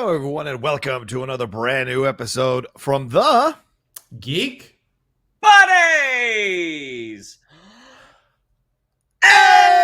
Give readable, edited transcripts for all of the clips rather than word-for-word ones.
Hello, everyone, and welcome to another brand new episode from the Geek Buddies! Hey!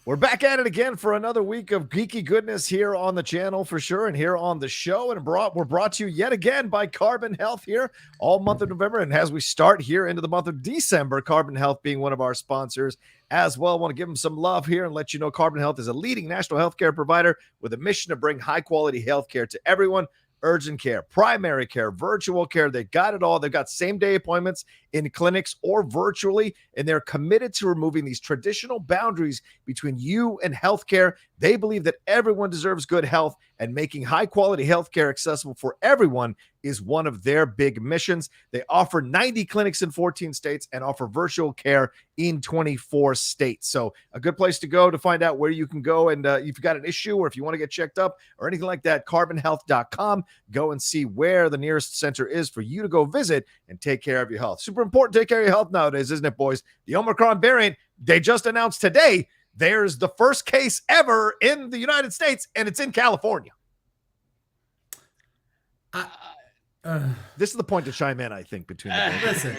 We're back at it again for another week of geeky goodness here on the channel for sure, and here on the show. And we're brought to you yet again by Carbon Health here all month of November. And as we start here into the month of December, Carbon Health being one of our sponsors as well. I want to give them some love here and let you know Carbon Health is a leading national healthcare provider with a mission to bring high quality healthcare to everyone. Urgent care, primary care, virtual care. They got it all. They've got same-day appointments in clinics or virtually, and they're committed to removing these traditional boundaries between you and healthcare. They believe that everyone deserves good health, and making high-quality healthcare accessible for everyone is one of their big missions. They offer 90 clinics in 14 states and offer virtual care in 24 states. So a good place to go to find out where you can go. And if you've got an issue or if you want to get checked up or anything like that, carbonhealth.com. Go and see where the nearest center is for you to go visit and take care of your health. Super important to take care of your health nowadays, isn't it, boys? The Omicron variant, they just announced today, there's the first case ever in the United States, and it's in California. This is the point to chime in, I think, between the listen,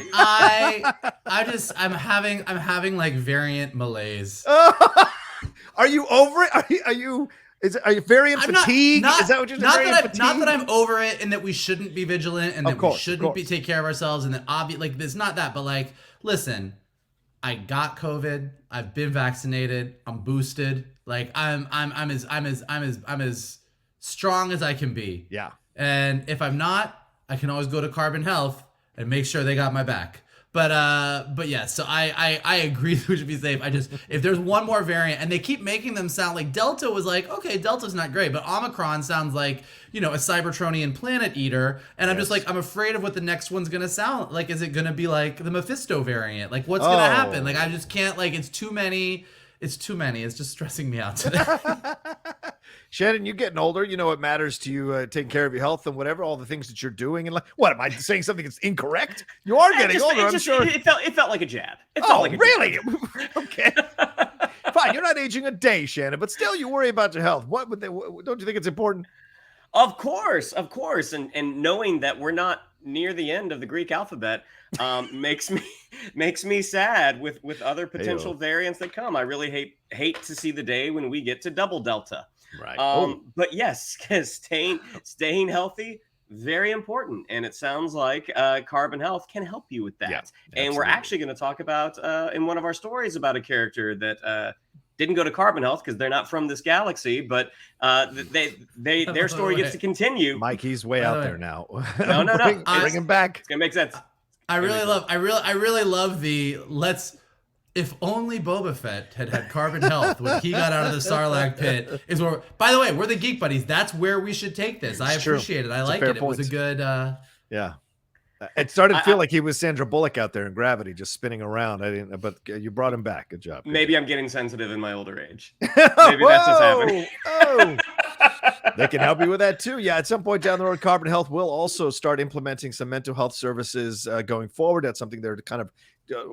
I'm having like variant malaise. Are you over it? Are you variant fatigue? Is that what you're saying? Not that I'm over it and that we shouldn't be vigilant and that we shouldn't take care of ourselves and that obvious like it's not that, but like listen, I got COVID, I've been vaccinated, I'm boosted, like I'm as strong as I can be. Yeah. And if I'm not, I can always go to Carbon Health and make sure they got my back. But yeah, so I agree that we should be safe. If there's one more variant and they keep making them sound like Delta was like, okay, Delta's not great, but Omicron sounds like, a Cybertronian planet eater. And I'm just like, I'm afraid of what the next one's going to sound like. Is it going to be like the Mephisto variant? Like what's going to happen? Like, I just can't, like, it's too many. It's just stressing me out today. Shannon, you're getting older. You know it matters to you taking care of your health and whatever, all the things that you're doing. And like, what, am I saying something that's incorrect? You are getting older, I'm sure. It felt like a jab. Really? Okay. Fine, you're not aging a day, Shannon, but still you worry about your health. Don't you think it's important? Of course. And knowing that we're not near the end of the Greek alphabet makes me sad with other potential variants that come. I really hate to see the day when we get to double Delta. Right. But yes, staying healthy, very important. And it sounds like Carbon Health can help you with that. Yeah, and we're actually going to talk about in one of our stories about a character that didn't go to Carbon Health because they're not from this galaxy, but their story gets to continue. Mike, he's way out there now. No. Bring him back. It's gonna make sense. I really love the if only Boba Fett had Carbon Health when he got out of the Sarlacc pit is where. By the way, we're the Geek Buddies. That's where we should take this. I appreciate it. I like it. It was a good. Yeah. It started to feel like he was Sandra Bullock out there in Gravity, just spinning around. But you brought him back. Good job. Maybe I'm getting sensitive in my older age. Maybe that's what's happening. They can help you with that too. Yeah, at some point down the road, Carbon Health will also start implementing some mental health services going forward. That's something they're kind of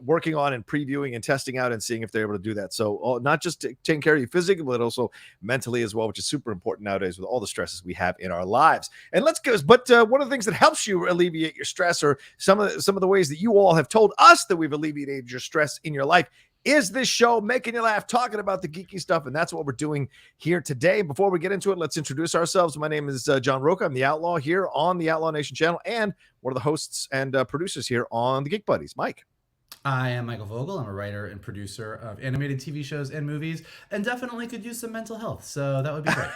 working on and previewing and testing out and seeing if they're able to do that. So not just taking care of you physically, but also mentally as well, which is super important nowadays with all the stresses we have in our lives. And let's go. But one of the things that helps you alleviate your stress, or some of the ways that you all have told us that we've alleviated your stress in your life, is this show, making you laugh, talking about the geeky stuff. And that's what we're doing here today. Before we get into it, let's introduce ourselves. My name is John Rocha. I'm the Outlaw here on the Outlaw Nation channel and one of the hosts and producers here on the Geek Buddies. Mike. I am Michael Vogel. I'm a writer and producer of animated TV shows and movies, and definitely could use some mental health. So that would be great.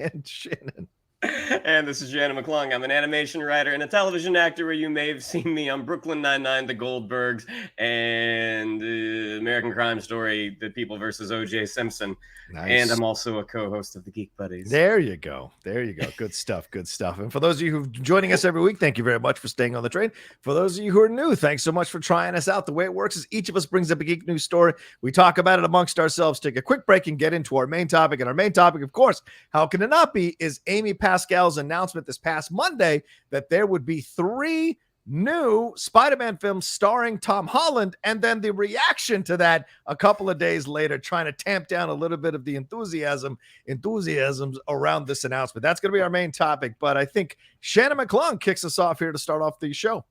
And Shannon. And this is Shannon McClung. I'm an animation writer and a television actor where you may have seen me on Brooklyn Nine-Nine, The Goldbergs, and American Crime Story, The People versus O.J. Simpson. Nice. And I'm also a co-host of the Geek Buddies. There you go. Good stuff. And for those of you who are joining us every week, thank you very much for staying on the train. For those of you who are new, thanks so much for trying us out. The way it works is each of us brings up a geek news story. We talk about it amongst ourselves, take a quick break, and get into our main topic. And our main topic, of course, how can it not be, is Amy Pascal's announcement this past Monday that there would be 3 new Spider-Man film starring Tom Holland, and then the reaction to that a couple of days later, trying to tamp down a little bit of the enthusiasms around this announcement. That's going to be our main topic, but I think Shannon McClung kicks us off here to start off the show.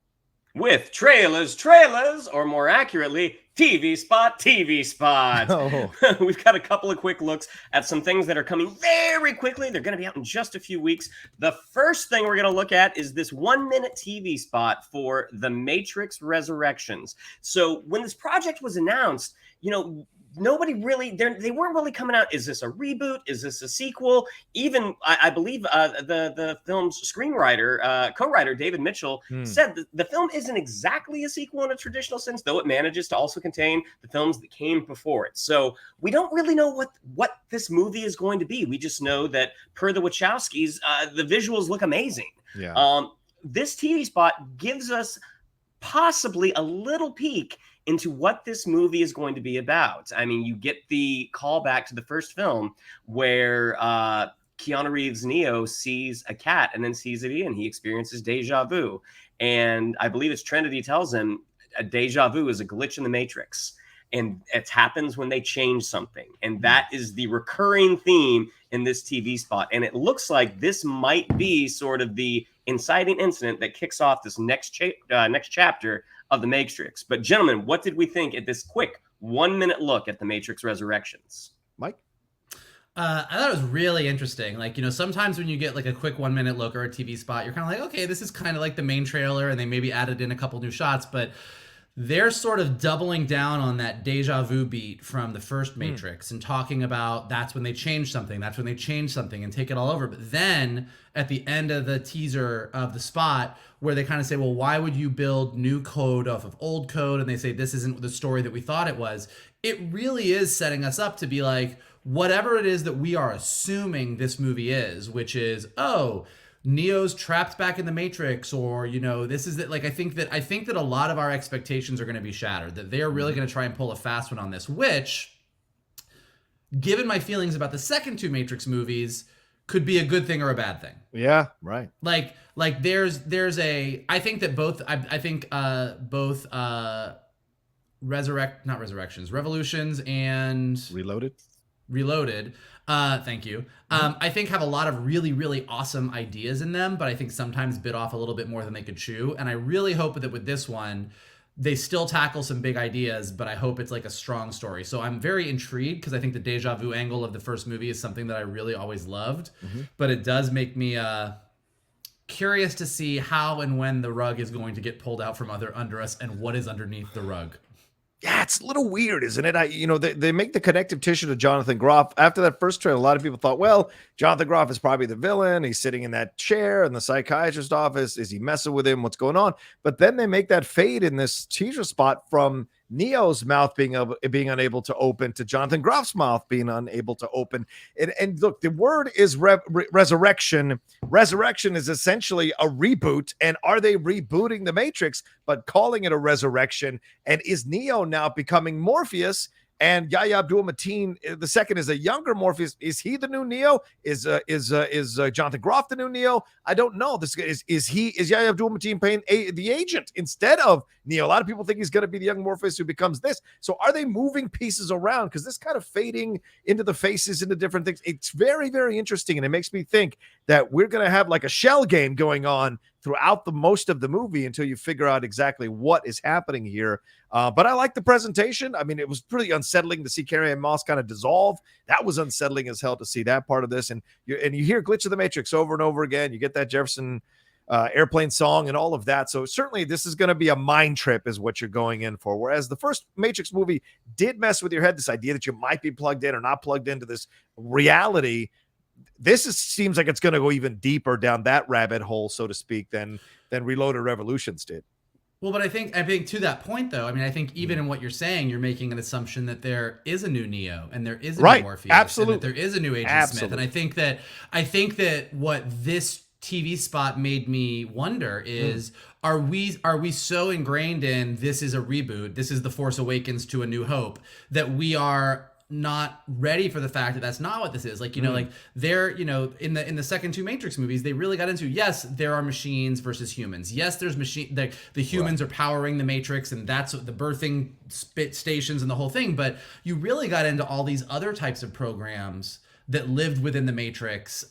With trailers, or more accurately, TV spot. Oh. We've got a couple of quick looks at some things that are coming very quickly. They're going to be out in just a few weeks. The first thing we're going to look at is this 1-minute TV spot for The Matrix Resurrections. So when this project was announced, nobody really, they weren't really coming out. Is this a reboot? Is this a sequel? Even, I believe the film's screenwriter, co-writer David Mitchell said that the film isn't exactly a sequel in a traditional sense, though it manages to also contain the films that came before it. So we don't really know what this movie is going to be. We just know that per the Wachowskis, the visuals look amazing. Yeah. This TV spot gives us possibly a little peek into what this movie is going to be about. I mean, you get the callback to the first film where Keanu Reeves' Neo sees a cat and then sees it again. He experiences deja vu. And I believe it's Trinity tells him a deja vu is a glitch in the Matrix. And it happens when they change something. And that is the recurring theme in this TV spot. And it looks like this might be sort of the inciting incident that kicks off this next chapter of The Matrix. But gentlemen, what did we think at this quick 1-minute look at The Matrix Resurrections? Mike? I thought it was really interesting. Like, sometimes when you get like a quick 1-minute look or a TV spot, you're kind of like, okay, this is kind of like the main trailer, and they maybe added in a couple new shots, but they're sort of doubling down on that deja vu beat from the first Matrix and talking about that's when they change something, and take it all over. But then at the end of the teaser of the spot where they kind of say, well, why would you build new code off of old code? And they say, this isn't the story that we thought it was. It really is setting us up to be like, whatever it is that we are assuming this movie is, which is, Neo's trapped back in the Matrix, or this is that. Like, I think that a lot of our expectations are going to be shattered. That they're really going to try and pull a fast one on this. Which, given my feelings about the second two Matrix movies, could be a good thing or a bad thing. Yeah, right. Like there's a. I think that both. I think both. Revolutions and Reloaded. Thank you. I think have a lot of really, really awesome ideas in them, but I think sometimes bit off a little bit more than they could chew. And I really hope that with this one, they still tackle some big ideas, but I hope it's like a strong story. So I'm very intrigued because I think the deja vu angle of the first movie is something that I really always loved, but it does make me curious to see how and when the rug is going to get pulled out from under us and what is underneath the rug. Yeah, it's a little weird, isn't it? They make the connective tissue to Jonathan Groff. After that first trailer, a lot of people thought, well, Jonathan Groff is probably the villain. He's sitting in that chair in the psychiatrist's office. Is he messing with him? What's going on? But then they make that fade in this teaser spot from Neo's mouth being unable to open to Jonathan Groff's mouth being unable to open. And look, the word is resurrection. Resurrection is essentially a reboot. And are they rebooting the Matrix, but calling it a resurrection? And is Neo now becoming Morpheus? And Yahya Abdul-Mateen the second is a younger Morpheus. Is he the new Neo? Is Jonathan Groff the new Neo? I don't know. This is Yahya Abdul-Mateen playing the agent instead of Neo? A lot of people think he's going to be the young Morpheus who becomes this. So are they moving pieces around? Because this kind of fading into the faces, into different things. It's very, very interesting, and it makes me think that we're going to have like a shell game going on throughout the most of the movie until you figure out exactly what is happening here. But I like the presentation. I mean, it was pretty unsettling to see Carrie-Anne Moss kind of dissolve. That was unsettling as hell to see that part of this. And you hear Glitch of the Matrix over and over again. You get that Jefferson airplane song and all of that. So certainly this is going to be a mind trip is what you're going in for. Whereas the first Matrix movie did mess with your head, this idea that you might be plugged in or not plugged into this reality. Seems like it's going to go even deeper down that rabbit hole, so to speak, than Reloaded Revolutions did. Well, but I think to that point, though, I mean, I think even in what you're saying, you're making an assumption that there is a new Neo and there is a new Morpheus, absolutely, and that there is a new Agent Smith, and I think that what this TV spot made me wonder is, are we so ingrained in this is a reboot, this is The Force Awakens to A New Hope, that we are not ready for the fact that that's not what this is. Like, you know, like they're, you know, in the second 2 Matrix movies, they really got into, yes, there are machines versus humans. Yes, there's the humans are powering the Matrix, and that's the birthing stations and the whole thing. But you really got into all these other types of programs that lived within the Matrix,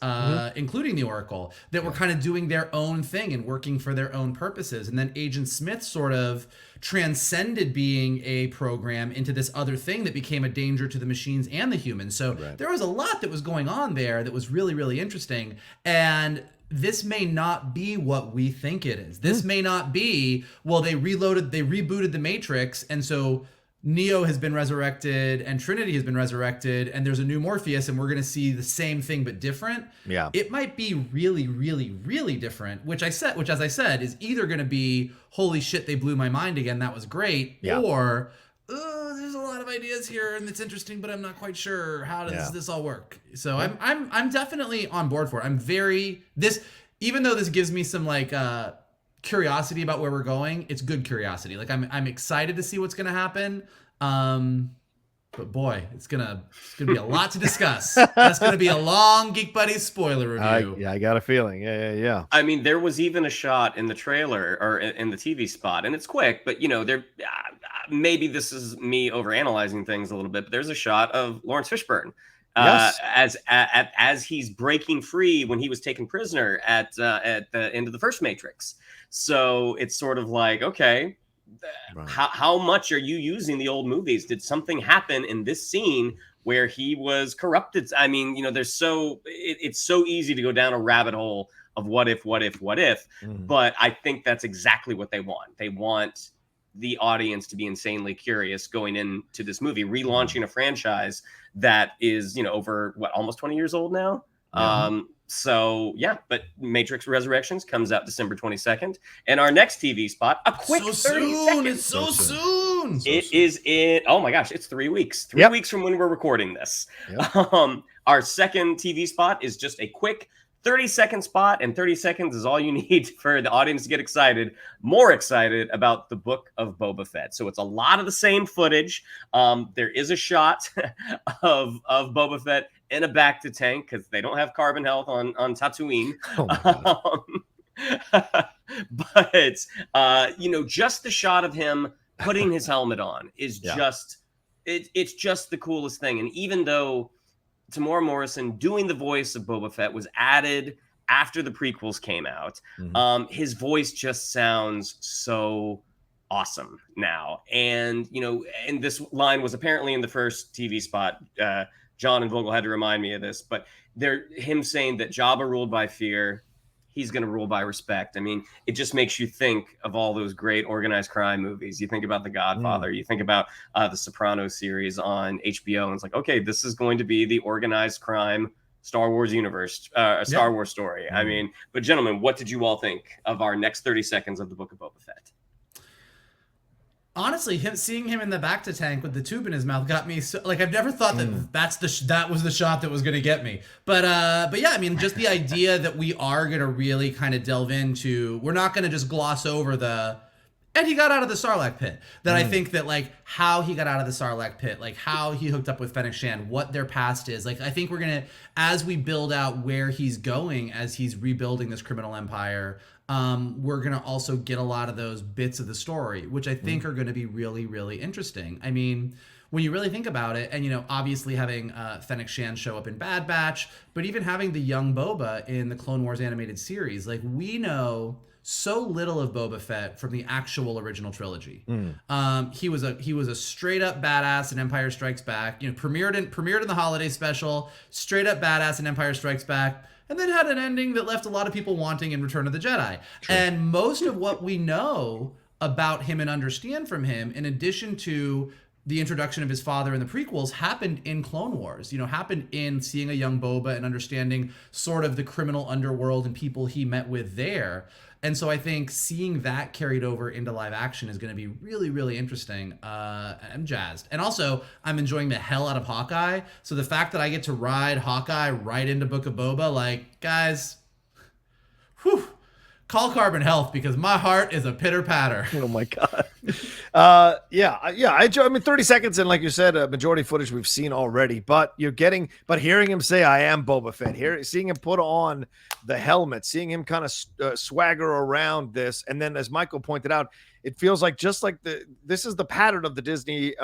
including the Oracle, that were kind of doing their own thing and working for their own purposes. And then Agent Smith sort of transcended being a program into this other thing that became a danger to the machines and the humans. So there was a lot that was going on there that was really, really interesting. And this may not be what we think it is. This may not be, well, they rebooted the Matrix, and so Neo has been resurrected and Trinity has been resurrected and there's a new Morpheus and we're going to see the same thing but different. Yeah. It might be really, really, really different, which as I said, is either going to be, holy shit, they blew my mind again, that was great, or there's a lot of ideas here and it's interesting, but I'm not quite sure how does this all work. So I'm definitely on board for it. Even though this gives me some like curiosity about where we're going, it's good curiosity. Like I'm excited to see what's gonna happen. But boy, it's gonna be a lot to discuss. That's gonna be a long Geek Buddies spoiler review. I got a feeling. Yeah. I mean, there was even a shot in the trailer or in the TV spot, and it's quick, but you know, there maybe this is me overanalyzing things a little bit, but there's a shot of Lawrence Fishburne as he's breaking free when he was taken prisoner at the end of the first Matrix. So it's sort of like, okay, how much are you using the old movies? Did something happen in this scene where he was corrupted? I mean, you know, it's so easy to go down a rabbit hole of what if, but I think that's exactly what they want. They want the audience to be insanely curious going into this movie, relaunching a franchise that is, you know, over almost 20 years old now. So yeah, but Matrix Resurrections comes out December 22nd, and our next TV spot, a quick 30 seconds. It's so soon. It is in, oh my gosh, it's 3 weeks. 3 weeks from when we're recording this. Our second TV spot is just a quick 30-second spot, and 30 seconds is all you need for the audience to get more excited about the Book of Boba Fett. So it's a lot of the same footage. There is a shot of Boba Fett in a bacta tank because they don't have carbon health on Tatooine. But you know, just the shot of him putting his helmet on is it's just the coolest thing. And even though Tamora Morrison doing the voice of Boba Fett was added after the prequels came out, his voice just sounds so awesome now. And, you know, and this line was apparently in the first TV spot. John and Vogel had to remind me of this, but him saying that Jabba ruled by fear, he's going to rule by respect. I mean, it just makes you think of all those great organized crime movies. You think about The Godfather, you think about the Sopranos series on HBO, and it's like, okay, this is going to be the organized crime Star Wars universe, Star Wars story. I mean, but gentlemen, what did you all think of our next 30 seconds of the Book of Boba Fett? Honestly, seeing him in the bacta tank with the tube in his mouth got me so, like, I've never thought that was the shot that was going to get me. But yeah, I mean, just the idea that we are going to really kind of delve into, we're not going to just gloss over and he got out of the Sarlacc pit. That I think that, like, how he got out of the Sarlacc pit, like how he hooked up with Fennec Shand, what their past is. Like, I think we're going to, as we build out where he's going, as he's rebuilding this criminal empire, we're going to also get a lot of those bits of the story, which I think are going to be really, really interesting. I mean, when you really think about it, and, you know, obviously having Fennec Shand show up in Bad Batch, but even having the young Boba in the Clone Wars animated series, like, we know so little of Boba Fett from the actual original trilogy. He was a straight up badass in Empire Strikes Back. You know, premiered in the holiday special, straight up badass in Empire Strikes Back, and then had an ending that left a lot of people wanting in Return of the Jedi. True. And most of what we know about him and understand from him, in addition to the introduction of his father in the prequels, happened in Clone Wars. You know, happened in seeing a young Boba and understanding sort of the criminal underworld and people he met with there. And so I think seeing that carried over into live action is going to be really, really interesting. I'm jazzed. And also, I'm enjoying the hell out of Hawkeye. So the fact that I get to ride Hawkeye right into Book of Boba, like, guys, call Carbon Health because my heart is a pitter patter. Oh my God. Yeah. I mean, 30 seconds. And like you said, majority footage we've seen already, but hearing him say, I am Boba Fett, seeing him put on the helmet, seeing him kind of swagger around this. And then as Michael pointed out, it feels like just like this is the pattern of the Disney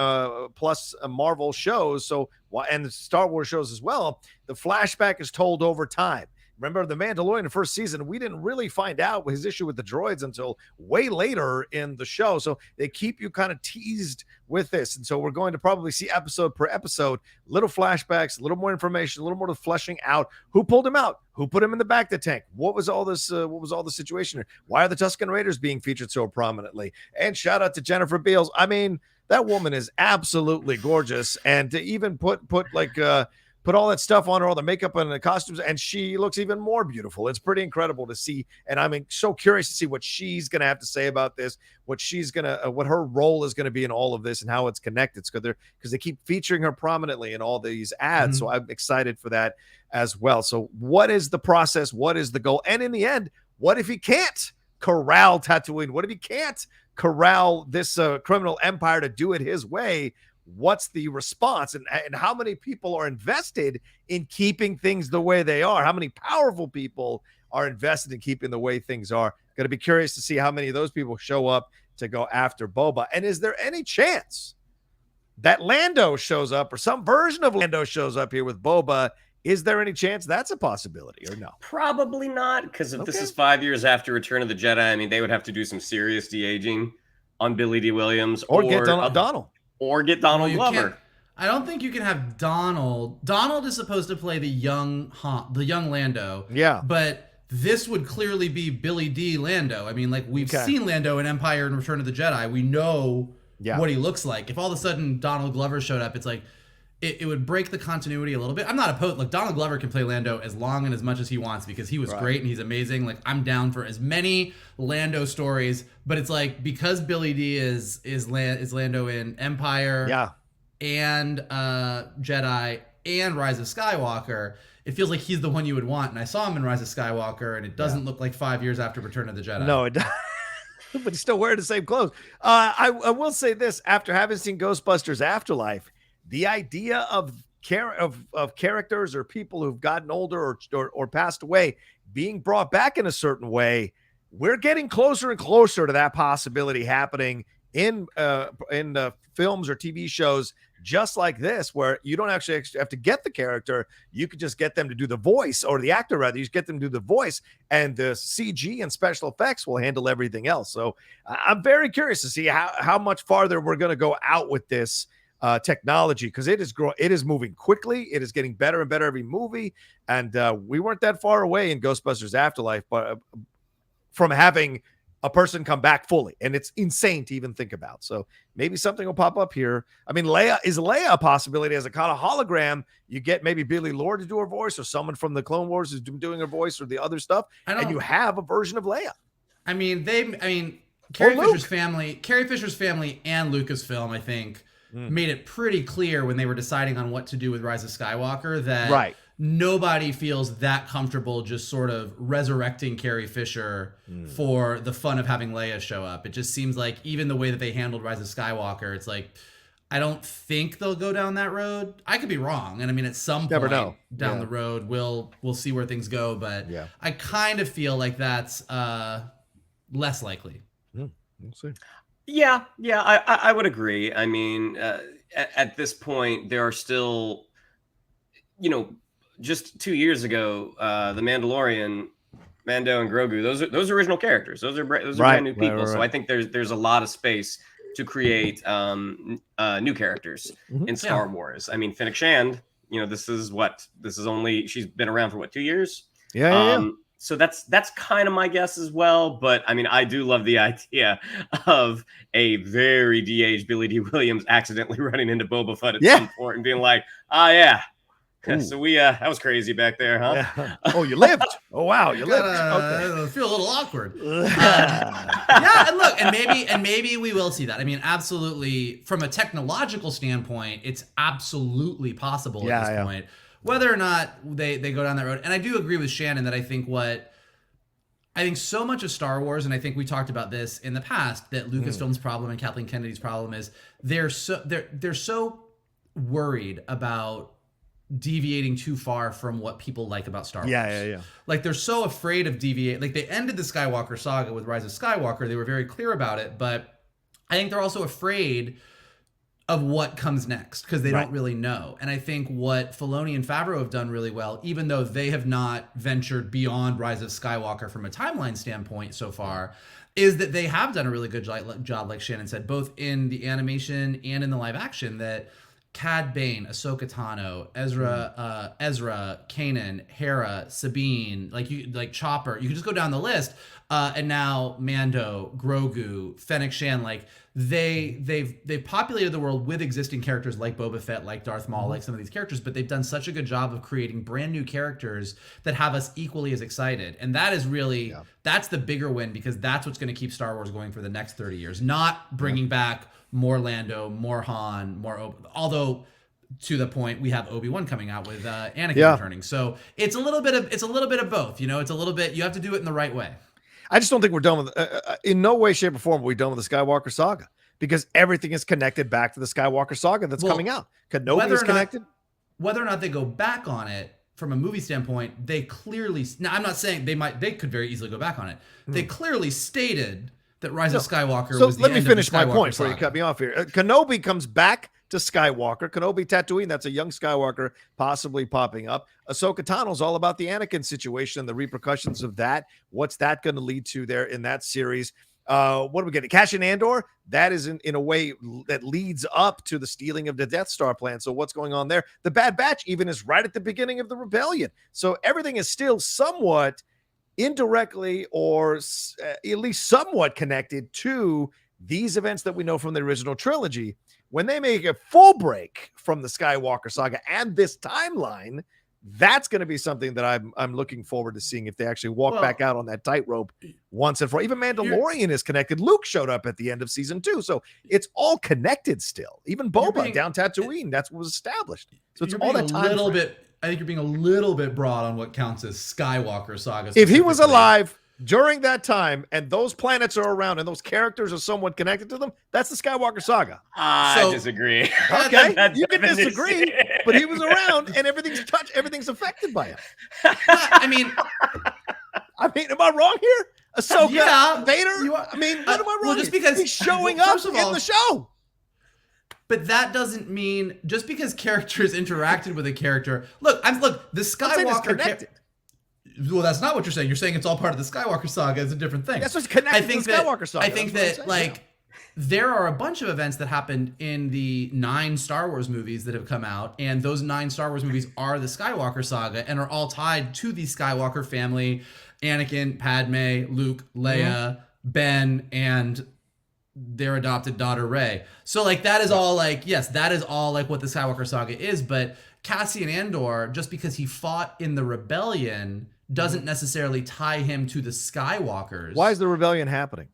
plus Marvel shows. So, and the Star Wars shows as well. The flashback is told over time. Remember the Mandalorian, the first season, we didn't really find out his issue with the droids until way later in the show. So they keep you kind of teased with this. And so we're going to probably see episode per episode, little flashbacks, a little more information, a little more of fleshing out. Who pulled him out? Who put him in the back of the tank? What was all this? What was all the situation here? Why are the Tusken Raiders being featured so prominently? And shout out to Jennifer Beals. I mean, that woman is absolutely gorgeous. And to even put all that stuff on her, all the makeup and the costumes, and she looks even more beautiful. It's pretty incredible to see. And I'm so curious to see what she's going to have to say about this, what her role is going to be in all of this and how it's connected. Because they keep featuring her prominently in all these ads. So I'm excited for that as well. So what is the process? What is the goal? And in the end, what if he can't corral Tatooine? What if he can't corral this criminal empire to do it his way? What's the response, and how many people are invested in keeping things the way they are? How many powerful people are invested in keeping the way things are? Going to be curious to see how many of those people show up to go after Boba. And is there any chance that Lando shows up or some version of Lando shows up here with Boba? Is there any chance that's a possibility or no? Probably not, because if this is 5 years after Return of the Jedi, I mean, they would have to do some serious de-aging on Billy D. Williams or get Donald. Or get Donald Glover. I don't think you can have Donald. Donald is supposed to play the young Lando. Yeah. But this would clearly be Billy D. Lando. I mean, like, we've seen Lando in Empire and Return of the Jedi. We know what he looks like. If all of a sudden Donald Glover showed up, it's like, it would break the continuity a little bit. I'm not opposed. Like, Donald Glover can play Lando as long and as much as he wants because he was great and he's amazing. Like, I'm down for as many Lando stories, but it's like, because Billy D is Lando in Empire, and Jedi and Rise of Skywalker, it feels like he's the one you would want. And I saw him in Rise of Skywalker, and it doesn't look like 5 years after Return of the Jedi. No, it doesn't. But he's still wearing the same clothes. I will say this: after having seen Ghostbusters Afterlife, the idea of characters or people who've gotten older or passed away being brought back in a certain way, we're getting closer and closer to that possibility happening in films or TV shows just like this, where you don't actually have to get the character. You could just get them to do the voice, or the actor rather. You just get them to do the voice, and the CG and special effects will handle everything else. So I'm very curious to see how much farther we're going to go out with this technology, because it is moving quickly. It is getting better and better every movie, and we weren't that far away in Ghostbusters Afterlife, but from having a person come back fully, and it's insane to even think about. So maybe something will pop up here. I mean, is Leia a possibility as a kind of hologram? You get maybe Billy Lord to do her voice, or someone from the Clone Wars is doing her voice, or the other stuff, and you have a version of Leia. I mean, Carrie Fisher's family and Lucasfilm, I think, made it pretty clear when they were deciding on what to do with Rise of Skywalker that nobody feels that comfortable just sort of resurrecting Carrie Fisher for the fun of having Leia show up. It just seems like even the way that they handled Rise of Skywalker, it's like, I don't think they'll go down that road. I could be wrong. And I mean, at some point down the road, we'll see where things go. But I kind of feel like that's less likely. We'll see. Yeah, I would agree. I mean, at this point, there are still, just 2 years ago, The Mandalorian, Mando and Grogu, those are original characters. Those are brand new people. So I think there's a lot of space to create new characters in Star Wars. I mean, Fennec Shand, she's been around for 2 years? So that's kind of my guess as well. But I mean, I do love the idea of a very de-aged Billy D. Williams accidentally running into Boba Fett at some point and being like, so that was crazy back there, huh? Yeah. Oh, you lived. Oh, wow, you lived. Okay. I feel a little awkward. And look, and maybe we will see that. I mean, absolutely, from a technological standpoint, it's absolutely possible at this point. Whether or not they go down that road. And I do agree with Shannon that I think I think so much of Star Wars, and I think we talked about this in the past, that Lucasfilm's problem and Kathleen Kennedy's problem is they're so worried about deviating too far from what people like about Star Wars. Yeah. Like they're so afraid of deviate. Like they ended the Skywalker saga with Rise of Skywalker. They were very clear about it, but I think they're also afraid of what comes next because they don't really know. And I think what Filoni and Favreau have done really well, even though they have not ventured beyond Rise of Skywalker from a timeline standpoint so far, is that they have done a really good job, like Shannon said, both in the animation and in the live action, that Cad Bane, Ahsoka Tano, Ezra, Kanan, Hera, Sabine, like Chopper. You can just go down the list, and now Mando, Grogu, Fennec Shan. Like they've populated the world with existing characters like Boba Fett, like Darth Maul, like some of these characters. But they've done such a good job of creating brand new characters that have us equally as excited. And that is really that's the bigger win, because that's what's going to keep Star Wars going for the next 30 years. Not bringing back more Lando, more Han, more although to the point we have Obi-Wan coming out with Anakin returning. So it's a little bit of both, it's a little bit, you have to do it in the right way. I just don't think we're done with in no way, shape, or form are we done with the Skywalker saga, because everything is connected back to the Skywalker saga that's coming out. Kenobi is connected. Whether or not they go back on it from a movie standpoint, they clearly, now I'm not saying they could very easily go back on it. They clearly stated that Rise of Skywalker was the let me end finish of the my Skywalker point saga. before you cut me off here. Kenobi comes back to Skywalker. Kenobi Tatooine, that's a young Skywalker possibly popping up. Ahsoka Tano's all about the Anakin situation and the repercussions of that. What's that going to lead to there in that series? What are we getting? Cassian Andor, that is in a way that leads up to the stealing of the Death Star plan. So what's going on there? The Bad Batch even is right at the beginning of the rebellion. So everything is still somewhat indirectly or at least somewhat connected to these events that we know from the original trilogy. When they make a full break from the Skywalker saga and this timeline, that's going to be something that I'm looking forward to seeing, if they actually walk back out on that tightrope once and for all. Even Mandalorian is connected. Luke showed up at the end of season 2, so it's all connected still. Even Boba down Tatooine, that's what was established. So it's all that time. I think you're being a little bit broad on what counts as Skywalker saga. If he was alive during that time and those planets are around and those characters are somewhat connected to them, that's the Skywalker saga. I disagree. Okay, you can disagree, but he was around and everything's affected by him. I mean, am I wrong here? Ahsoka, Vader? what am I wrong? Well, just because he's showing up in the show. But that doesn't mean just because characters interacted with a character. Look, the Skywalker. Well, that's not what you're saying. You're saying it's all part of the Skywalker saga. It's a different thing. That's what's connected to the Skywalker saga. I think that there are a bunch of events that happened in the 9 Star Wars movies that have come out, and those 9 Star Wars movies are the Skywalker saga and are all tied to the Skywalker family: Anakin, Padme, Luke, Leia, Ben, and their adopted daughter Rey. So that is all yes, that is all what the Skywalker saga is. But Cassian Andor, just because he fought in the rebellion, doesn't necessarily tie him to the Skywalkers. Why is the rebellion happening?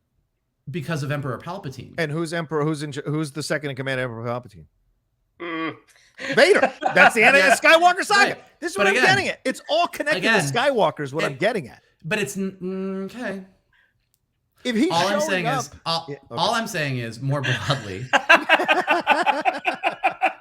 Because of Emperor Palpatine. And who's Emperor? Who's the second in command of Emperor Palpatine? Vader. That's the end of the Skywalker saga. Right. This is what I'm getting at. It's all connected to Skywalkers. What I'm getting at. But it's okay. If he's all I'm saying is more broadly.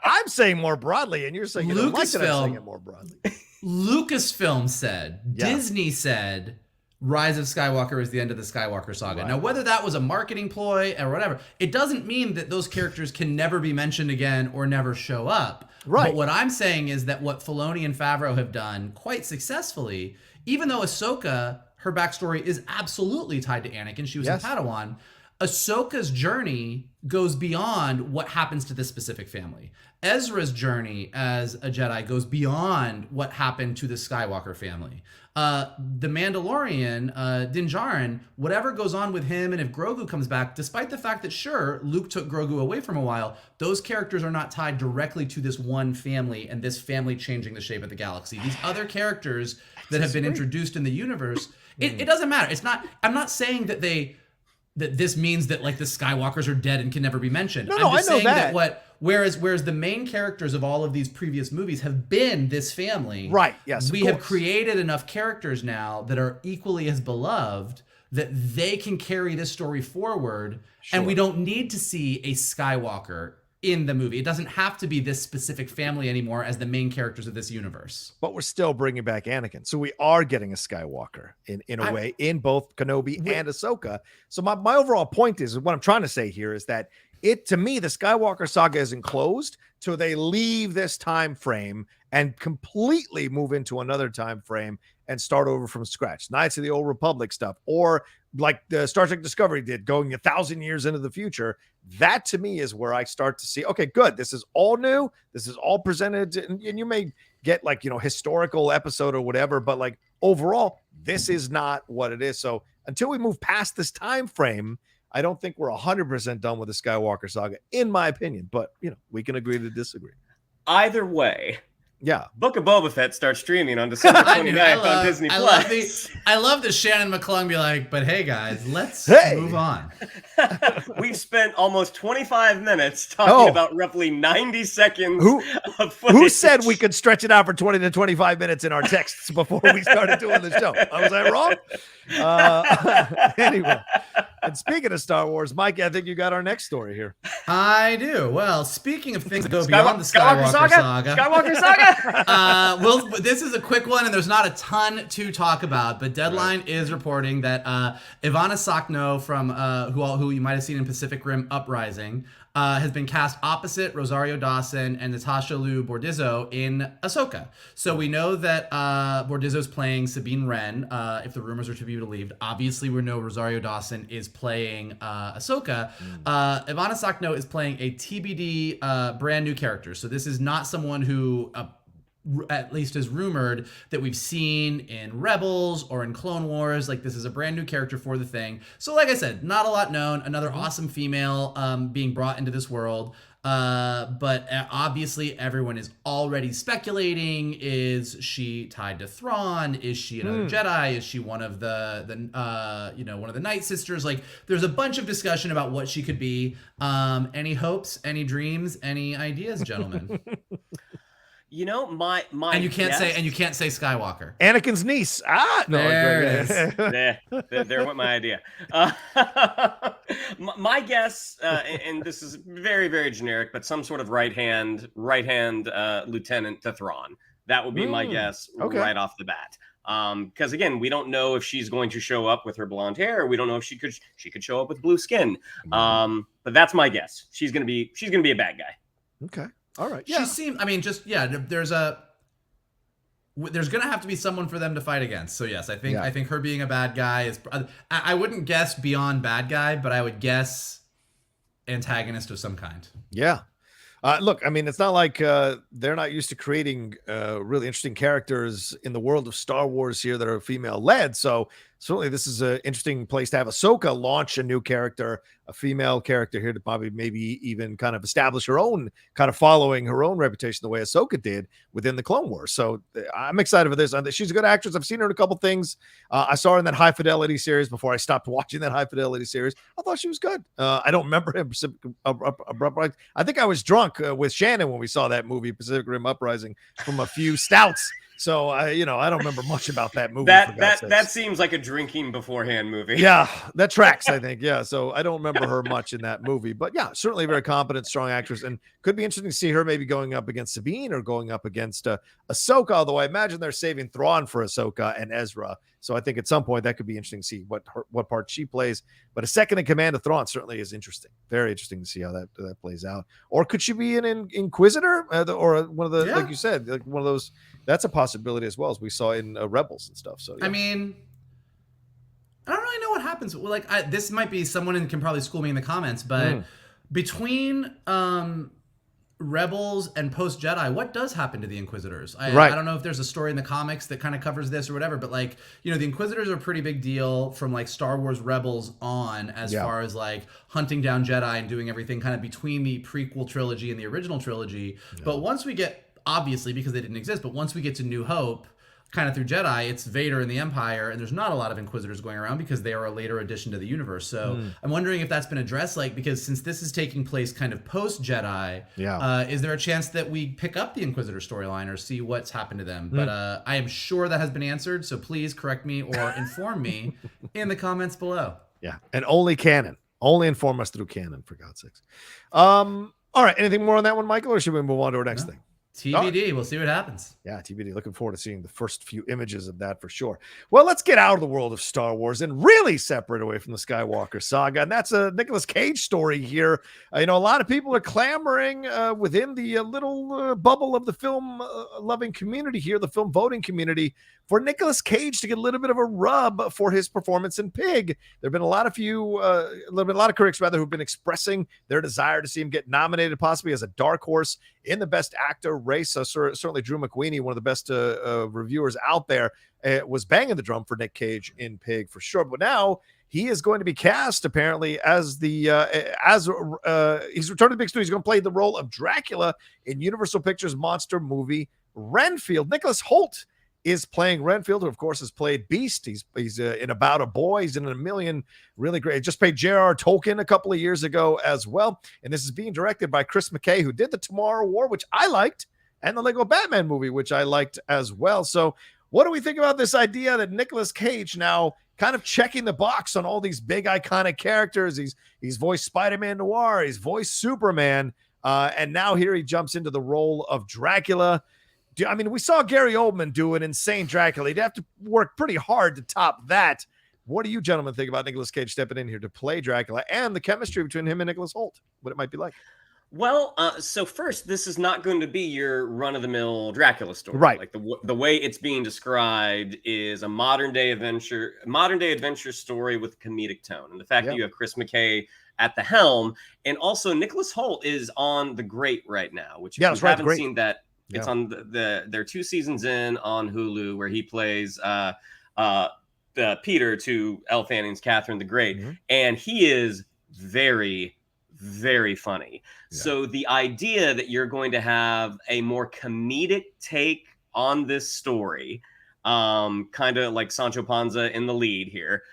I'm saying more broadly, and you're saying I'm saying it more broadly. Lucasfilm said, Disney said, Rise of Skywalker is the end of the Skywalker saga. Right. Now, whether that was a marketing ploy or whatever, it doesn't mean that those characters can never be mentioned again or never show up. Right. But what I'm saying is that what Filoni and Favreau have done quite successfully, even though Ahsoka, her backstory is absolutely tied to Anakin. She was in Padawan. Ahsoka's journey goes beyond what happens to this specific family. Ezra's journey as a Jedi goes beyond what happened to the Skywalker family. The Mandalorian, Din Djarin, whatever goes on with him, and if Grogu comes back, despite the fact that, sure, Luke took Grogu away from a while, those characters are not tied directly to this one family and this family changing the shape of the galaxy. These other characters that have been introduced in the universe, it doesn't matter. It's not. I'm not saying that this means that the Skywalkers are dead and can never be mentioned. No, I'm just I know saying that Whereas the main characters of all of these previous movies have been this family. Right. Yes. We have created enough characters now that are equally as beloved that they can carry this story forward, and we don't need to see a Skywalker in the movie. It doesn't have to be this specific family anymore as the main characters of this universe. But we're still bringing back Anakin. So we are getting a Skywalker in a way in both Kenobi and Ahsoka. So my overall point is, what I'm trying to say here is that to me, the Skywalker saga isn't closed till they leave this time frame and completely move into another time frame and start over from scratch. Knights of the Old Republic stuff, or like the Star Trek Discovery did, going 1,000 years into the future. That to me is where I start to see, okay, good. This is all new. This is all presented. And you may get like, historical episode or whatever, but like overall, this is not what it is. So until we move past this time frame, I don't think we're 100% done with the Skywalker saga, in my opinion. But, we can agree to disagree. Either way. Yeah. Book of Boba Fett starts streaming on December 29th on Disney+. I love that Shannon McClung be like, but hey, guys, let's move on. We've spent almost 25 minutes talking about roughly 90 seconds of footage. Who said we could stretch it out for 20 to 25 minutes in our texts before we started doing the show? Was I wrong? Anyway. And speaking of Star Wars, Mike, I think you got our next story here. I do. Well, speaking of things that go beyond the Skywalker saga. This is a quick one, and there's not a ton to talk about. But Deadline is reporting that Ivanna Sakhno from who you might have seen in Pacific Rim Uprising has been cast opposite Rosario Dawson and Natasha Liu Bordizzo in Ahsoka. So we know that Bordizzo's playing Sabine Wren, if the rumors are to be believed. Obviously, we know Rosario Dawson is playing Ahsoka. Ivanna Sakhno is playing a TBD brand new character. So this is not someone who at least is rumored that we've seen in Rebels or in Clone Wars. Like, this is a brand new character for the thing. So like I said, not a lot known. Another awesome female being brought into this world. But obviously everyone is already speculating, is she tied to Thrawn? Is she another Jedi? Is she one of the one of the Night Sisters? Like, there's a bunch of discussion about what she could be. Any hopes, any dreams, any ideas, gentlemen? My and you can't say Skywalker. Anakin's niece. No, there it is. There went my idea. My guess, and this is very, very generic, but some sort of right hand lieutenant to Thrawn. That would be my guess right off the bat. Because again, we don't know if she's going to show up with her blonde hair. We don't know if she could show up with blue skin. But that's my guess. She's gonna be a bad guy. Okay. All right. Yeah. She seemed. I mean, there's gonna have to be someone for them to fight against. So yes, I think her being a bad guy is. I wouldn't guess beyond bad guy, but I would guess antagonist of some kind. Yeah. Look, I mean, it's not like they're not used to creating really interesting characters in the world of Star Wars here that are female led. So certainly this is an interesting place to have Ahsoka launch a new character, a female character here to probably maybe even kind of establish her own kind of following, her own reputation the way Ahsoka did within the Clone Wars. So I'm excited for this. She's a good actress. I've seen her in a couple things. I saw her in that High Fidelity series before I stopped watching that High Fidelity series. I thought she was good. I don't remember him. I think I was drunk with Shannon when we saw that movie, Pacific Rim Uprising, from a few stouts. So I don't remember much about that movie. That seems like a drinking beforehand movie. Yeah, that tracks, I think. Yeah, so I don't remember her much in that movie, but yeah, certainly a very competent, strong actress, and could be interesting to see her maybe going up against Sabine or going up against Ahsoka. Although I imagine they're saving Thrawn for Ahsoka and Ezra, so I think at some point that could be interesting to see what part she plays. But a second in command of Thrawn certainly is interesting. Very interesting to see how that plays out. Or could she be an Inquisitor or one of the like you said, like one of those? That's a possibility as well, as we saw in Rebels and stuff. So yeah. I mean, I don't really know what happens. Well, like this might be someone can probably school me in the comments, but between Rebels and post Jedi, what does happen to the Inquisitors? I don't know if there's a story in the comics that kind of covers this or whatever, but like, the Inquisitors are a pretty big deal from like Star Wars Rebels on, as far as like hunting down Jedi and doing everything kind of between the prequel trilogy and the original trilogy. But once we get, obviously because they didn't exist, but once we get to New Hope, kind of through Jedi, it's Vader and the Empire, and there's not a lot of Inquisitors going around because they are a later addition to the universe. So I'm wondering if that's been addressed, like, because since this is taking place kind of post-Jedi, is there a chance that we pick up the Inquisitor storyline or see what's happened to them? But I am sure that has been answered, so please correct me or inform me in the comments below. Yeah, and only canon. Only inform us through canon, for God's sakes. All right, anything more on that one, Michael, or should we move on to our next thing? TBD. We'll see what happens. Yeah, TBD. Looking forward to seeing the first few images of that for sure. Well, let's get out of the world of Star Wars and really separate away from the Skywalker saga. And that's a Nicolas Cage story here. A lot of people are clamoring within the little bubble of the film loving community here, the film voting community, for Nicolas Cage to get a little bit of a rub for his performance in Pig. There have been a lot of critics who've been expressing their desire to see him get nominated, possibly as a dark horse in the Best Actor race. Certainly Drew McWeeny, one of the best reviewers out there, was banging the drum for Nick Cage in Pig for sure. But now he is going to be cast apparently as he's returned to the big studio. He's going to play the role of Dracula in Universal Pictures monster movie Renfield. Nicholas Hoult is playing Renfield, who of course has played Beast. He's in About a Boy. He's in a million really great. Just played J.R.R. Tolkien a couple of years ago as well. And this is being directed by Chris McKay, who did the Tomorrow War, which I liked, and the Lego Batman movie, which I liked as well. So what do we think about this idea that Nicolas Cage now kind of checking the box on all these big iconic characters? He's voiced Spider-Man Noir, he's voiced Superman, and now here he jumps into the role of Dracula. We saw Gary Oldman do an insane Dracula. He'd have to work pretty hard to top that. What do you gentlemen think about Nicolas Cage stepping in here to play Dracula and the chemistry between him and Nicholas Hoult? What it might be like? Well, so first, this is not going to be your run-of-the-mill Dracula story. Right. Like the way it's being described is a modern day adventure story with comedic tone. And the fact that you have Chris McKay at the helm, and also Nicholas Hoult is on The Great right now, which if you haven't seen that. It's on they're 2 seasons in on Hulu, where he plays Peter to Elle Fanning's Catherine the Great, and he is very, very funny. So the idea that you're going to have a more comedic take on this story, kind of like Sancho Panza in the lead here,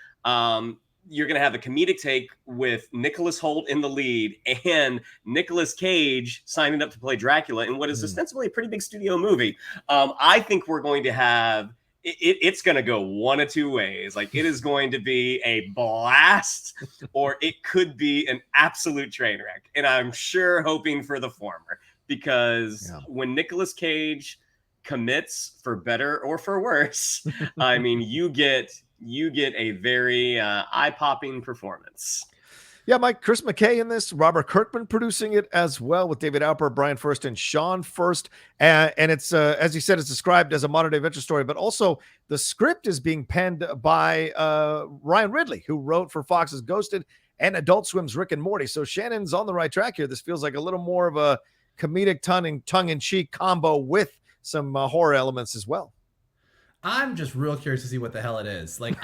you're going to have a comedic take with Nicholas Hoult in the lead and Nicolas Cage signing up to play Dracula in what is ostensibly a pretty big studio movie. I think we're going to have it's going to go one of two ways. Like, it is going to be a blast, or it could be an absolute train wreck. And I'm sure hoping for the former, because when Nicolas Cage commits, for better or for worse, I mean, you get a very eye-popping performance. Yeah, Mike, Chris McKay in this, Robert Kirkman producing it as well, with David Alper, Brian First, and Sean First. And it's, as you said, it's described as a modern-day adventure story, but also the script is being penned by Ryan Ridley, who wrote for Fox's Ghosted and Adult Swim's Rick and Morty. So Shannon's on the right track here. This feels like a little more of a comedic tongue-in-cheek combo with some horror elements as well. I'm just real curious to see what the hell it is. Like,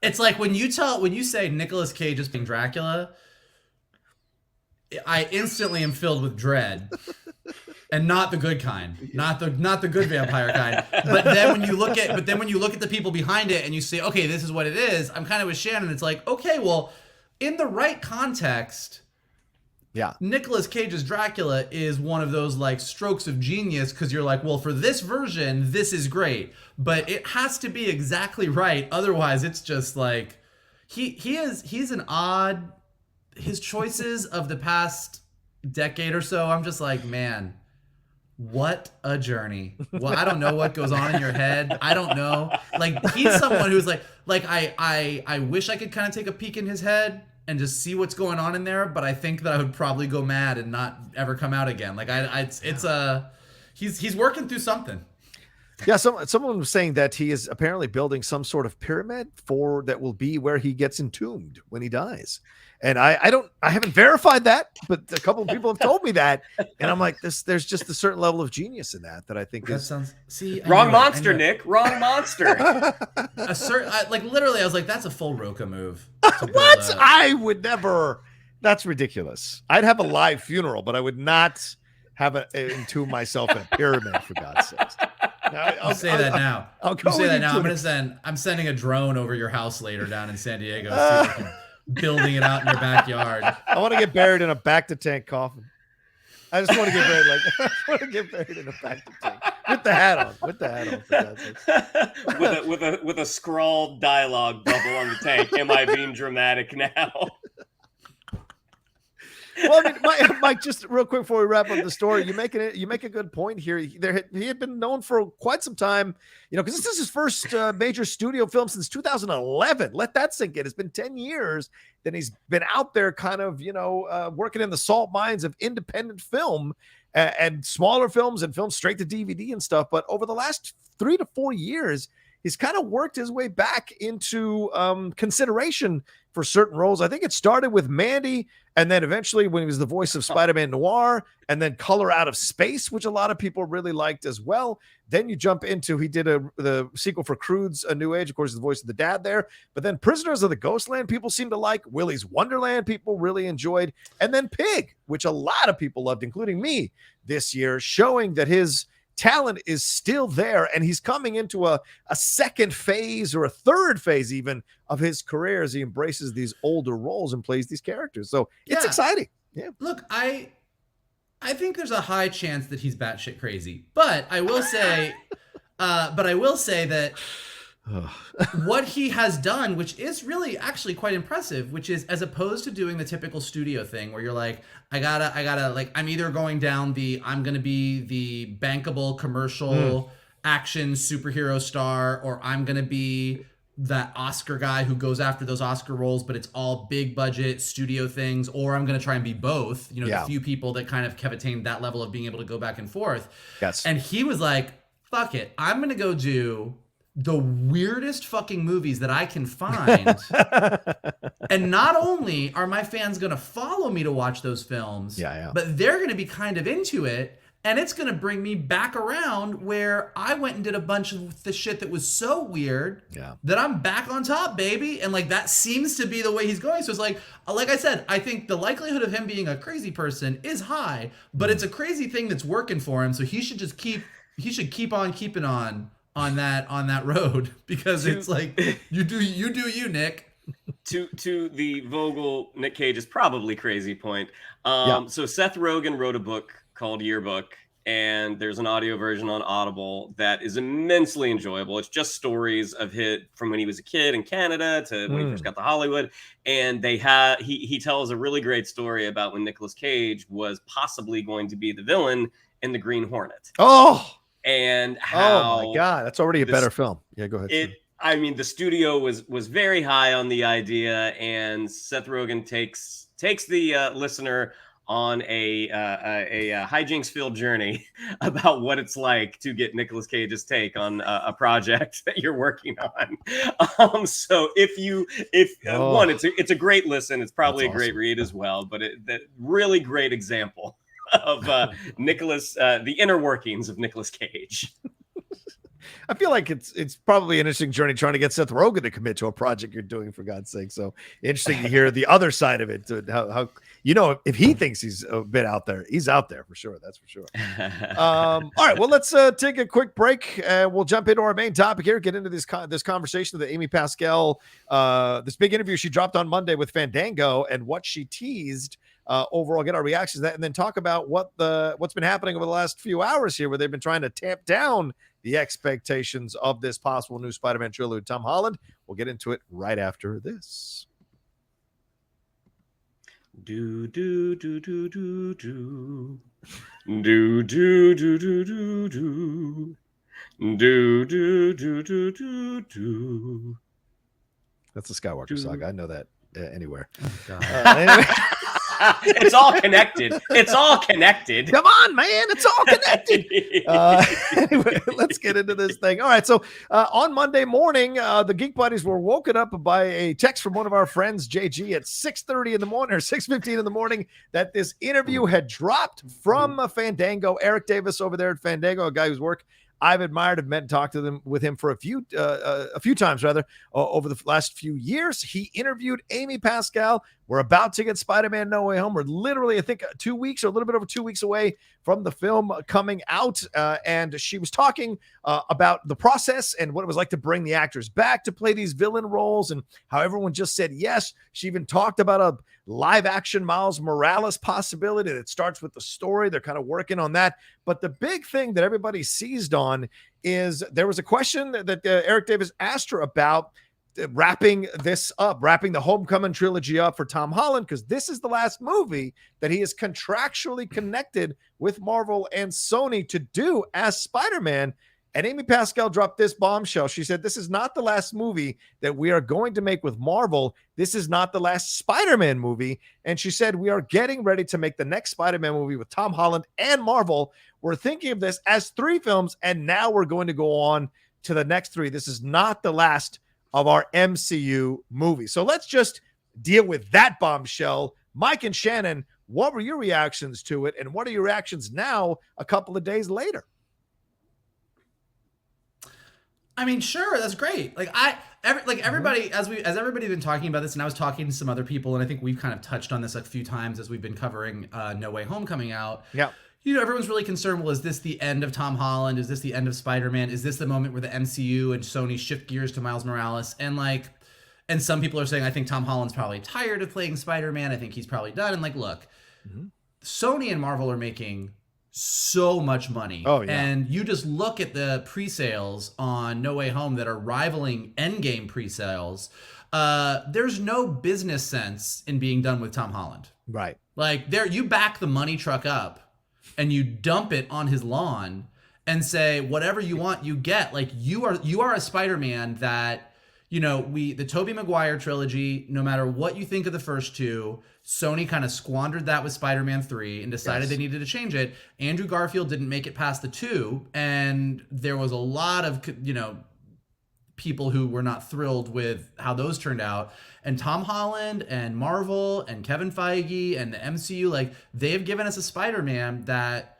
it's like when you say Nicolas Cage is being Dracula, I instantly am filled with dread, and not the good kind, not the good vampire kind. But then when you look at the people behind it and you say, okay, this is what it is, I'm kind of with Shannon. It's like, okay, well, in the right context, Nicolas Cage's Dracula is one of those like strokes of genius, because you're like, well, for this version, this is great, but it has to be exactly right. Otherwise, it's just like he's an odd. His choices of the past decade or so, I'm just like, man, what a journey. Well, I don't know what goes on in your head. I don't know. Like, he's someone who's like I wish I could kind of take a peek in his head and just see what's going on in there, but I think that I would probably go mad and not ever come out again. Like, he's working through something. Yeah, someone was saying that he is apparently building some sort of pyramid that will be where he gets entombed when he dies. And I haven't verified that, but a couple of people have told me that, and I'm like, there's just a certain level of genius in that I think wrong monster, Nick. Wrong monster. Literally, I was like, that's a full Rocha move. What? I would never. That's ridiculous. I'd have a live funeral, but I would not have entomb myself in a pyramid, for God's sakes. I'll say that now. I'll you say that now. I'm sending a drone over your house later down in San Diego. See if we can building it out in your backyard. I want to get buried in a back-to-tank coffin. I just want to get buried in a back-to-tank with the hat on. For God's sake. with a scrawled dialogue bubble on the tank. Am I being dramatic now? Well, I mean, Mike, just real quick before we wrap up the story, you make a good point here. He had been known for quite some time, because this is his first major studio film since 2011. Let that sink in. It's been 10 years that he's been out there kind of, working in the salt mines of independent film and smaller films and films straight to DVD and stuff. But over the last 3 to 4 years, he's kind of worked his way back into consideration for certain roles. I think it started with Mandy, and then eventually when he was the voice of Spider-Man Noir, and then Color Out of Space, which a lot of people really liked as well. Then you jump into, he did the sequel for Crude's A New Age, of course, the voice of the dad there. But then Prisoners of the Ghostland, people seem to like. Willy's Wonderland, people really enjoyed. And then Pig, which a lot of people loved, including me this year, showing that his talent is still there, and he's coming into a second phase or a third phase even of his career as he embraces these older roles and plays these characters. So it's exciting. Yeah. Look, I think there's a high chance that he's batshit crazy, but I will say that what he has done, which is really actually quite impressive, which is as opposed to doing the typical studio thing where you're like, I gotta like, I'm either going down I'm going to be the bankable commercial action superhero star, or I'm going to be that Oscar guy who goes after those Oscar roles, but it's all big budget studio things, or I'm going to try and be both, the few people that kind of have attained that level of being able to go back and forth. Yes. And he was like, fuck it. I'm going to go do the weirdest fucking movies that I can find. And not only are my fans going to follow me to watch those films, but they're going to be kind of into it. And it's going to bring me back around where I went and did a bunch of the shit that was so weird that I'm back on top, baby. And like, that seems to be the way he's going. So it's like I said, I think the likelihood of him being a crazy person is high, but it's a crazy thing that's working for him. So he should just keep on keeping on that road, because it's like, you do you, Nick. To the Vogel Nick Cage is probably crazy point. So Seth Rogen wrote a book called Yearbook, and there's an audio version on Audible that is immensely enjoyable. It's just stories of him from when he was a kid in Canada to when he first got to Hollywood. And he tells a really great story about when Nicolas Cage was possibly going to be the villain in The Green Hornet. And how, oh my God, that's already a better film. Yeah, go ahead. The studio was very high on the idea, and Seth Rogen takes the listener on a hijinks-filled journey about what it's like to get Nicolas Cage's take on a project that you're working on. So it's a great listen. It's probably a great read as well, but that really great example of Nicholas, the inner workings of Nicolas Cage. I feel like it's probably an interesting journey trying to get Seth Rogen to commit to a project you're doing, for God's sake. So interesting to hear the other side of it. How if he thinks he's a bit out there, he's out there for sure. That's for sure. All right, well, let's take a quick break. We'll jump into our main topic here. Get into this conversation with Amy Pascal. This big interview she dropped on Monday with Fandango and what she teased. Overall, get our reactions to that, and then talk about what's been happening over the last few hours here, where they've been trying to tamp down the expectations of this possible new Spider-Man trilogy. Tom Holland. We'll get into it right after this. Do do do do do do do do do do do do do do do do do. That's the Skywalker saga. I know that anywhere. Oh, God. Anyway. It's all connected. It's all connected. Come on, man. It's all connected. Anyway, let's get into this thing. All right. So on Monday morning, the Geek Buddies were woken up by a text from one of our friends, JG, at 6:30 in the morning or 6:15 in the morning that this interview had dropped from Fandango. Eric Davis over there at Fandango, a guy whose work I've admired, have met and talked with him for a few times rather over the last few years. He interviewed Amy Pascal We're about to get Spider-Man No Way Home. We're literally, I think, 2 weeks or a little bit over 2 weeks away from the film coming out. And she was talking about the process and what it was like to bring the actors back to play these villain roles and how everyone just said yes. She even talked about a live action Miles Morales possibility that starts with the story. They're kind of working on that. But the big thing that everybody seized on is there was a question that Eric Davis asked her about wrapping this up, wrapping the Homecoming trilogy up for Tom Holland, because this is the last movie that he is contractually connected with Marvel and Sony to do as Spider-Man. And Amy Pascal dropped this bombshell. She said, this is not the last movie that we are going to make with Marvel. This is not the last Spider-Man movie. And she said, we are getting ready to make the next Spider-Man movie with Tom Holland and Marvel. We're thinking of this as 3 films, and now we're going to go on to the next 3. This is not the last of our MCU movie. So let's just deal with that bombshell. Mike and Shannon, what were your reactions to it? And what are your reactions now, a couple of days later? I mean, sure, that's great. Everybody, as everybody's been talking about this, and I was talking to some other people, and I think we've kind of touched on this a few times as we've been covering No Way Home coming out. Yeah. You know, everyone's really concerned, well, is this the end of Tom Holland? Is this the end of Spider-Man? Is this the moment where the MCU and Sony shift gears to Miles Morales? And some people are saying, I think Tom Holland's probably tired of playing Spider-Man. I think he's probably done. And look, Sony and Marvel are making so much money. Oh, yeah. And you just look at the pre-sales on No Way Home that are rivaling Endgame pre-sales. There's no business sense in being done with Tom Holland. Right. You back the money truck up and you dump it on his lawn and say, whatever you want, you get. You are a Spider-Man that, the Tobey Maguire trilogy, no matter what you think of the first 2, Sony kind of squandered that with Spider-Man 3 and decided they needed to change it. Andrew Garfield didn't make it past the 2, and there was a lot of, people who were not thrilled with how those turned out. And Tom Holland and Marvel and Kevin Feige and the MCU, they have given us a Spider-Man that,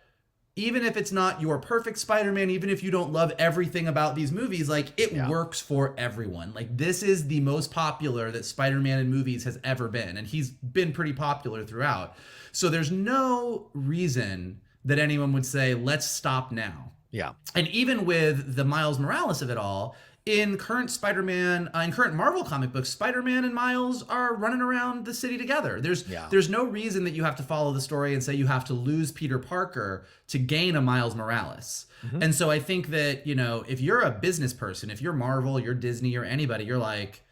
even if it's not your perfect Spider-Man, even if you don't love everything about these movies, it works for everyone. This is the most popular that Spider-Man in movies has ever been. And he's been pretty popular throughout. So there's no reason that anyone would say, let's stop now. Yeah. And even with the Miles Morales of it all, in current Marvel comic books, Spider-Man and Miles are running around the city together. There's no reason that you have to follow the story and say you have to lose Peter Parker to gain a Miles Morales. Mm-hmm. And so I think that, if you're a business person, if you're Marvel, you're Disney, or anybody, you're like,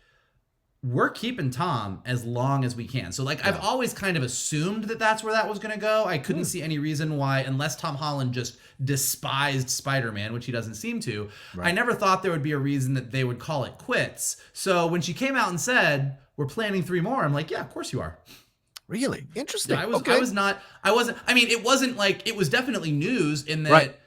we're keeping Tom as long as we can. So I've always kind of assumed that that's where that was going to go. I couldn't see any reason why, unless Tom Holland just despised Spider-Man, which he doesn't seem to. Right. I never thought there would be a reason that they would call it quits. So when she came out and said, we're planning 3 more, I'm like, yeah, of course you are. Really? Interesting. Yeah, it was definitely news in that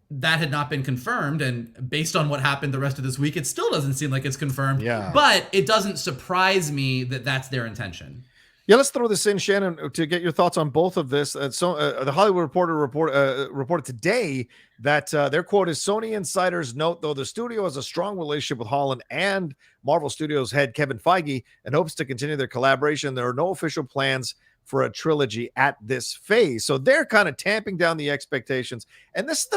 that had not been confirmed, and based on what happened the rest of this week, it still doesn't seem like it's confirmed. Yeah. But it doesn't surprise me that that's their intention. Yeah, let's throw this in, Shannon, to get your thoughts on both of this. The Hollywood Reporter reported today that their quote is, Sony insiders note, though the studio has a strong relationship with Holland and Marvel Studios head Kevin Feige and hopes to continue their collaboration, there are no official plans for a trilogy at this phase. So they're kind of tamping down the expectations. And this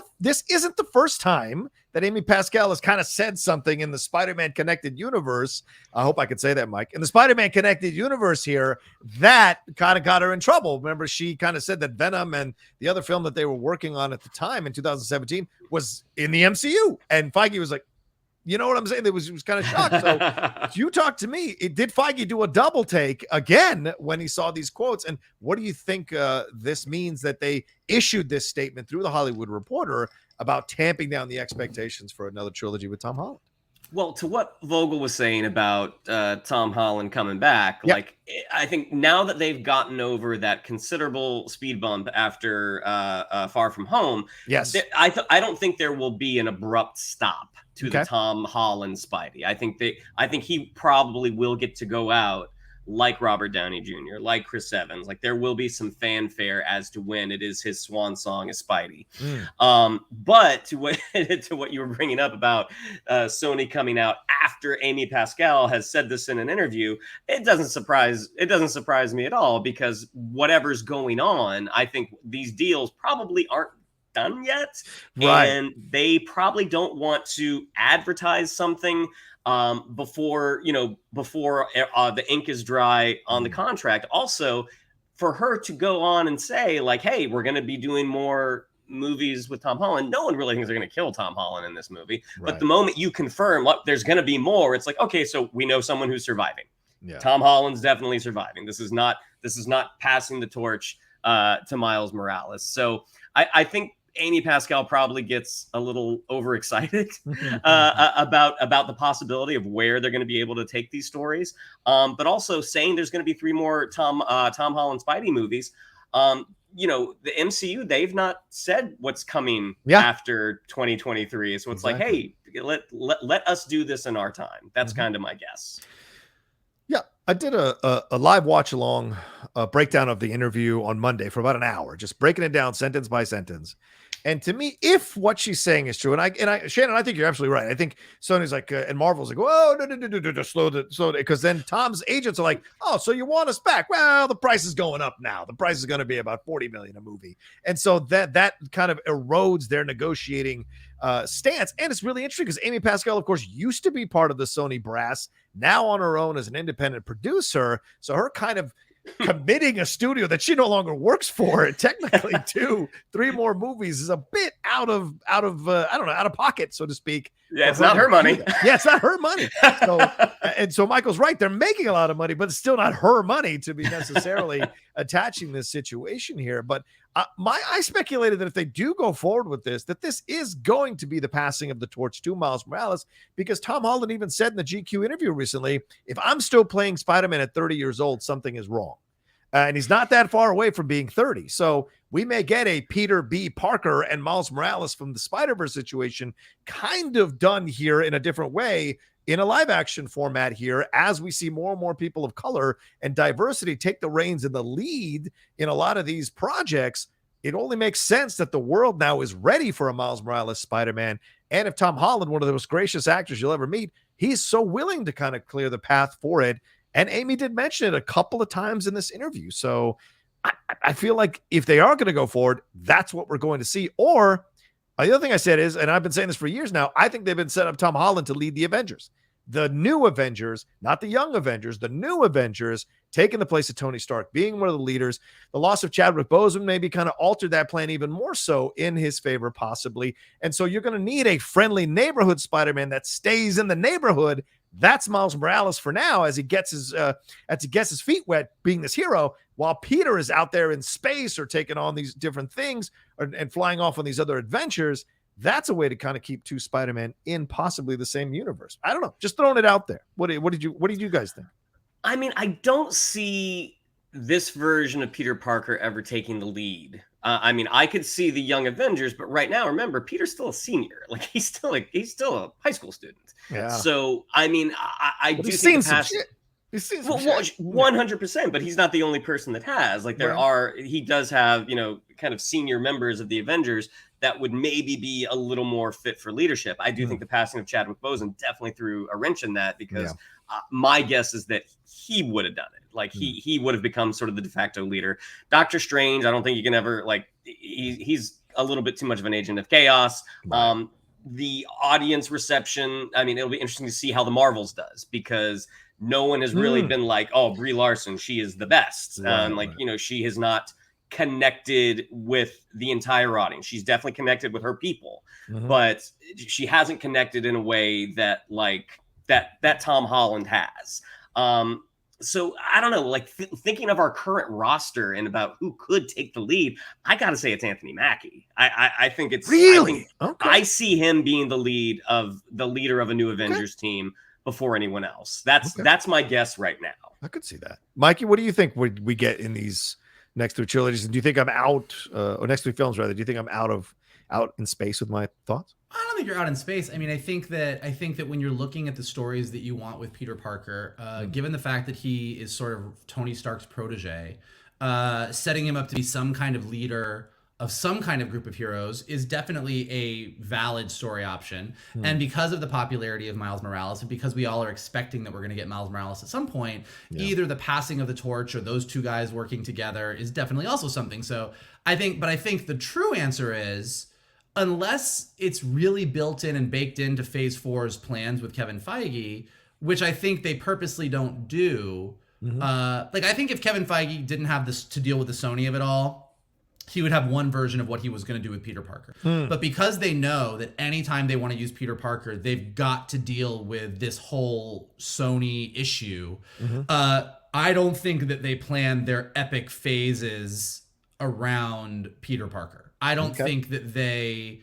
isn't the first time that Amy Pascal has kind of said something in the Spider-Man connected universe. I hope I could say that, Mike. In the Spider-Man connected universe here, that kind of got her in trouble. Remember, she kind of said that Venom and the other film that they were working on at the time in 2017 was in the MCU. And Feige was like, you know what I'm saying? He was kind of shocked. So you talk to me. Did Feige do a double take again when he saw these quotes? And what do you think this means that they issued this statement through the Hollywood Reporter about tamping down the expectations for another trilogy with Tom Holland? Well, to what Vogel was saying about Tom Holland coming back, I think now that they've gotten over that considerable speed bump after Far From Home, I don't think there will be an abrupt stop to the Tom Holland Spidey. I think he probably will get to go out like Robert Downey Jr., like Chris Evans. Like there will be some fanfare as to when it is his swan song as Spidey. But to what you were bringing up about Sony coming out after Amy Pascal has said this in an interview, it doesn't surprise me at all, because whatever's going on, I think these deals probably aren't done yet, and they probably don't want to advertise something before the ink is dry on the contract. Also, for her to go on and say like, hey, we're going to be doing more movies with Tom Holland, no one really thinks they're going to kill Tom Holland in this movie. But the moment you confirm, look, there's going to be more, it's like, okay, so we know someone who's surviving. Tom Holland's definitely surviving. This is not passing the torch to Miles Morales. So I think Amy Pascal probably gets a little overexcited about the possibility of where they're going to be able to take these stories, but also saying there's going to be 3 more Tom Holland Spidey movies. The MCU, they've not said what's coming after 2023, so it's like, hey, let us do this in our time. That's kind of my guess. Yeah, I did a live watch along breakdown of the interview on Monday for about an hour, just breaking it down sentence by sentence. And to me, if what she's saying is true, and I, Shannon, I think you're absolutely right. I think Sony's like, and Marvel's like, whoa, no, slow it, because then Tom's agents are like, oh, so you want us back? Well, the price is going up now. The price is going to be about $40 million a movie, and so that kind of erodes their negotiating stance. And it's really interesting because Amy Pascal, of course, used to be part of the Sony brass, now on her own as an independent producer. So her kind of committing a studio that she no longer works for, technically, to 3 more movies is a bit out of pocket, so to speak. Yeah, it's not her money. Yeah, it's not her money. So Michael's right. They're making a lot of money, but it's still not her money to be necessarily attaching this situation here. But I speculated that if they do go forward with this, that this is going to be the passing of the torch to Miles Morales, because Tom Holland even said in the GQ interview recently, if I'm still playing Spider-Man at 30 years old, something is wrong. And he's not that far away from being 30. So we may get a Peter B. Parker and Miles Morales from the Spider-Verse situation kind of done here in a different way, in a live action format here, as we see more and more people of color and diversity take the reins in the lead in a lot of these projects. It only makes sense that the world now is ready for a Miles Morales Spider-Man. And if Tom Holland, one of the most gracious actors you'll ever meet, he's so willing to kind of clear the path for it. And Amy did mention it a couple of times in this interview. So I feel like if they are going to go forward, that's what we're going to see. Or the other thing I said is, and I've been saying this for years now, I think they've been setting up Tom Holland to lead the Avengers. The new Avengers, not the young Avengers, the new Avengers, taking the place of Tony Stark, being one of the leaders. The loss of Chadwick Boseman maybe kind of altered that plan even more so in his favor, possibly. And so you're going to need a friendly neighborhood Spider-Man that stays in the neighborhood. That's Miles Morales for now, as he gets his feet wet being this hero, while Peter is out there in space or taking on these different things and flying off on these other adventures. That's a way to kind of keep 2 Spider-Man in possibly the same universe. I don't know, just throwing it out there. What did you guys think? I mean, I don't see this version of Peter Parker ever taking the lead. I mean, I could see the Young Avengers, but right now, remember, Peter's still a senior. Like he's still a high school student. Yeah. So I mean, I do think the past. He's seen some shit. 100%, but he's not the only person that has. Like he does have, kind of senior members of the Avengers that would maybe be a little more fit for leadership. I do think the passing of Chadwick Boseman definitely threw a wrench in that, because my guess is that he would have done it. Like he would have become sort of the de facto leader. Doctor Strange, I don't think you can ever he's a little bit too much of an agent of chaos. Right. The audience reception, I mean, it'll be interesting to see how the Marvels does, because no one has really been like, oh, Brie Larson, she is the best. She has not connected with the entire audience. She's definitely connected with her people, but she hasn't connected in a way that that Tom Holland has. So I don't know, like thinking of our current roster and about who could take the lead, I got to say it's Anthony Mackie. I think it's really, I see him being the leader of a new Avengers team before anyone else. That's my guess right now. I could see that. Mikey, what do you think we get in these next 3 trilogies? And do you think I'm out, or next 3 films rather? Do you think I'm out in space with my thoughts? I don't think you're out in space. I mean, I think that when you're looking at the stories that you want with Peter Parker, given the fact that he is sort of Tony Stark's protege, setting him up to be some kind of leader of some kind of group of heroes is definitely a valid story option. And because of the popularity of Miles Morales, and because we all are expecting that we're going to get Miles Morales at some point, either the passing of the torch or those two guys working together is definitely also something. So I think the true answer is, unless it's really built in and baked into Phase 4's plans with Kevin Feige, which I think they purposely don't do. I think if Kevin Feige didn't have this to deal with the Sony of it all, he would have one version of what he was going to do with Peter Parker. But because they know that anytime they want to use Peter Parker, they've got to deal with this whole Sony issue. I don't think that they plan their epic phases around Peter Parker. I don't think that they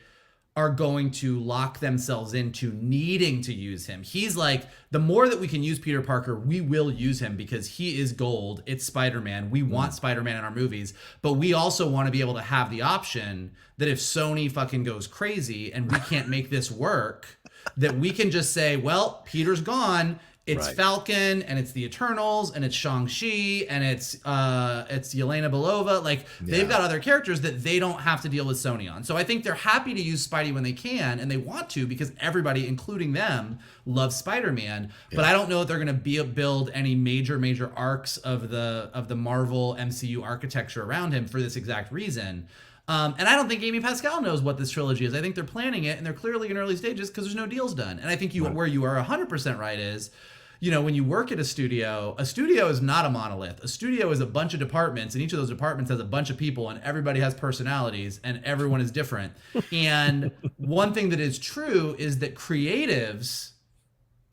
are going to lock themselves into needing to use him. He's like, the more that we can use Peter Parker, we will use him because he is gold. It's Spider-Man. We want Spider-Man in our movies, but we also want to be able to have the option that if Sony fucking goes crazy and we can't make this work, that we can just say, well, Peter's gone. It's Falcon, and it's the Eternals, and it's Shang-Chi, and it's Yelena Belova. Like, they've got other characters that they don't have to deal with Sony on. So I think they're happy to use Spidey when they can, and they want to because everybody, including them, loves Spider-Man. But I don't know if they're going to build any major arcs of the Marvel MCU architecture around him for this exact reason. And I don't think Amy Pascal knows what this trilogy is. I think they're planning it, and they're clearly in early stages because there's no deals done. And I think where you are 100% right is, when you work at a studio is not a monolith. A studio is a bunch of departments, and each of those departments has a bunch of people, and everybody has personalities, and everyone is different. And one thing that is true is that creatives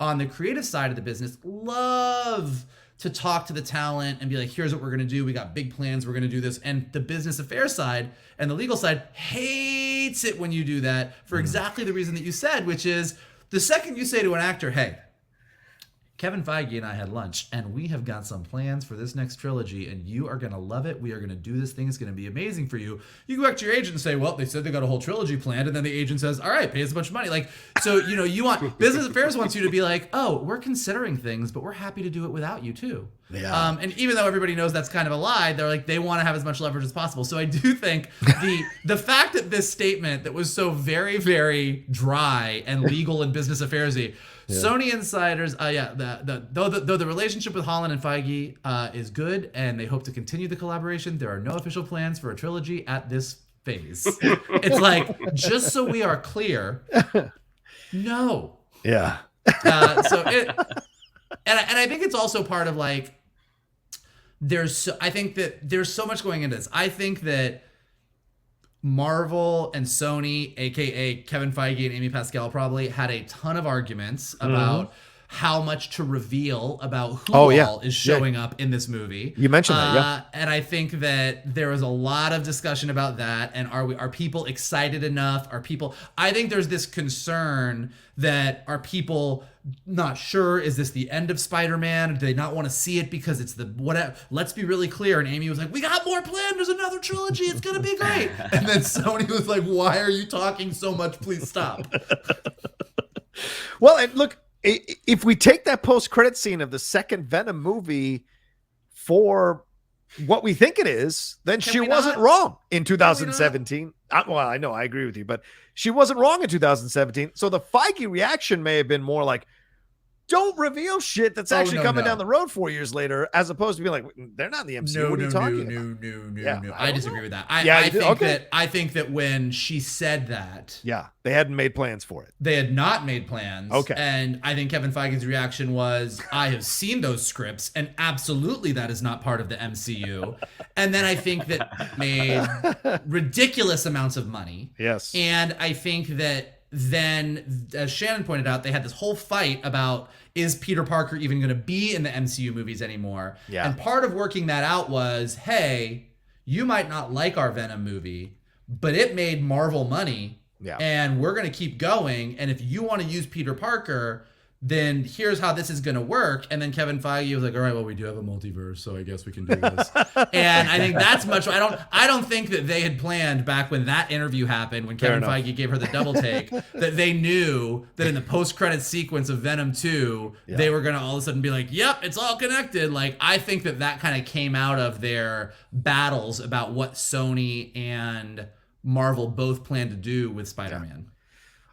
on the creative side of the business love to talk to the talent and be like, here's what we're going to do. We got big plans. We're going to do this. And the business affairs side and the legal side hates it when you do that for exactly the reason that you said, which is the second you say to an actor, hey, Kevin Feige and I had lunch, and we have got some plans for this next trilogy, and you are going to love it. We are going to do this thing. It's going to be amazing for you. You go back to your agent and say, well, they said they got a whole trilogy planned, and then the agent says, all right, pay us a bunch of money. Like, so, you want, business affairs wants you to be like, oh, we're considering things, but we're happy to do it without you too. Yeah. And even though everybody knows that's kind of a lie, they're like, they want to have as much leverage as possible. So I do think the fact that this statement that was so very, very dry and legal and business affairs-y, Sony insiders, though the relationship with Holland and Feige is good, and they hope to continue the collaboration, there are no official plans for a trilogy at this phase. It's like, just so we are clear, no. Yeah. And I think it's also part of like, I think that there's so much going into this. I think that Marvel and Sony, aka Kevin Feige and Amy Pascal, probably had a ton of arguments about how much to reveal about who all is showing up in this movie. You mentioned that, and I think that there was a lot of discussion about that. And are people excited enough? I think there's this concern that are people not sure, is this the end of Spider-Man? Do they not want to see it because it's the whatever? Let's be really clear. And Amy was like, we got more planned. There's another trilogy. It's going to be great. And then Sony was like, why are you talking so much? Please stop. Well, and look, if we take that post-credit scene of the second Venom movie for what we think it is, then she wasn't wrong in 2017. Well, I know, I agree with you, but she wasn't wrong in 2017. So the Feige reaction may have been more like, don't reveal shit that's actually coming down the road 4 years later, as opposed to being like, they're not in the MCU. What are you talking about? No. I disagree with that. I think that when she said that, they hadn't made plans for it. They had not made plans. Okay. And I think Kevin Feige's reaction was, I have seen those scripts, and absolutely that is not part of the MCU. And then I think that made ridiculous amounts of money. Yes. And I think that then, as Shannon pointed out, they had this whole fight about, is Peter Parker even going to be in the MCU movies anymore? Yeah. And part of working that out was, hey, you might not like our Venom movie, but it made Marvel money, and we're going to keep going. And if you want to use Peter Parker, then here's how this is going to work. And then Kevin Feige was like, all right, well, we do have a multiverse, so I guess we can do this. And I think that's much, I don't think that they had planned back when that interview happened, when Kevin Feige gave her the double take, that they knew that in the post-credit sequence of Venom 2, they were going to all of a sudden be like, yep, it's all connected. Like, I think that kind of came out of their battles about what Sony and Marvel both planned to do with Spider-Man.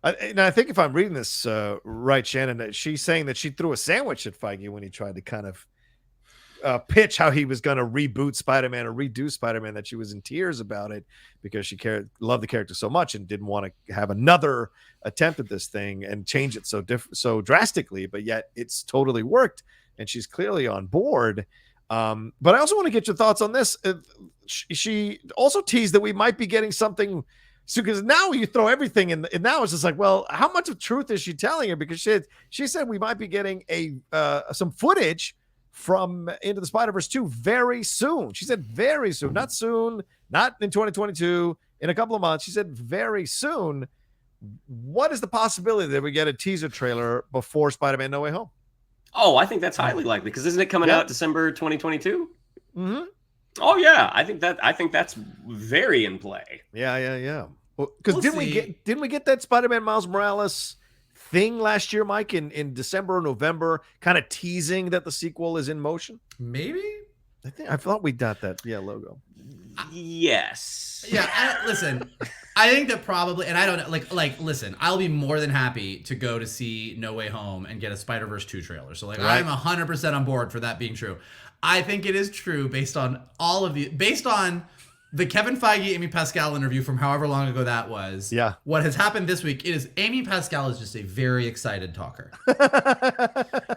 And I think if I'm reading this right, Shannon, that she's saying that she threw a sandwich at Feige when he tried to kind of pitch how he was going to reboot Spider-Man or redo Spider-Man, that she was in tears about it because she loved the character so much and didn't want to have another attempt at this thing and change it so drastically. But yet it's totally worked, and she's clearly on board. But I also want to get your thoughts on this. She also teased that we might be getting something. So, because now you throw everything in, and now it's just like, well, how much of truth is she telling her? Because she said we might be getting some footage from Into the Spider-Verse 2 very soon. She said very soon, not soon, not in 2022, in a couple of months. She said very soon. What is the possibility that we get a teaser trailer before Spider-Man No Way Home? Oh, I think that's highly likely, because isn't it coming out December 2022? Mm-hmm. Oh yeah, I think that's very in play. Yeah. Because didn't we get that Spider-Man Miles Morales thing last year, Mike, in December or November, kind of teasing that the sequel is in motion? Maybe. I thought we got that. Yeah, logo. Yes. Yeah. Listen, I think that probably, and I don't know, like, listen, I'll be more than happy to go to see No Way Home and get a Spider-Verse 2 trailer. So I'm 100% on board for that being true. I think it is true based on the Kevin Feige, Amy Pascal interview from however long ago that was. Yeah. What has happened this week is Amy Pascal is just a very excited talker.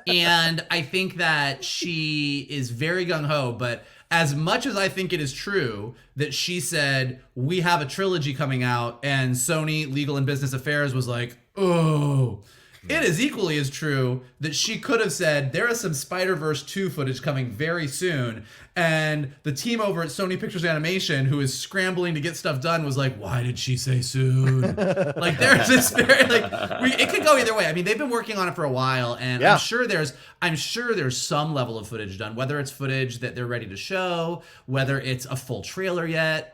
And I think that she is very gung-ho, but as much as I think it is true that she said, we have a trilogy coming out, and Sony Legal and Business Affairs was like, oh, it is equally as true that she could have said, there is some Spider-Verse 2 footage coming very soon, and the team over at Sony Pictures Animation, who is scrambling to get stuff done, was like, why did she say soon? Like, there's this very, it could go either way. I mean, they've been working on it for a while, and I'm sure there's some level of footage done, whether it's footage that they're ready to show, whether it's a full trailer yet,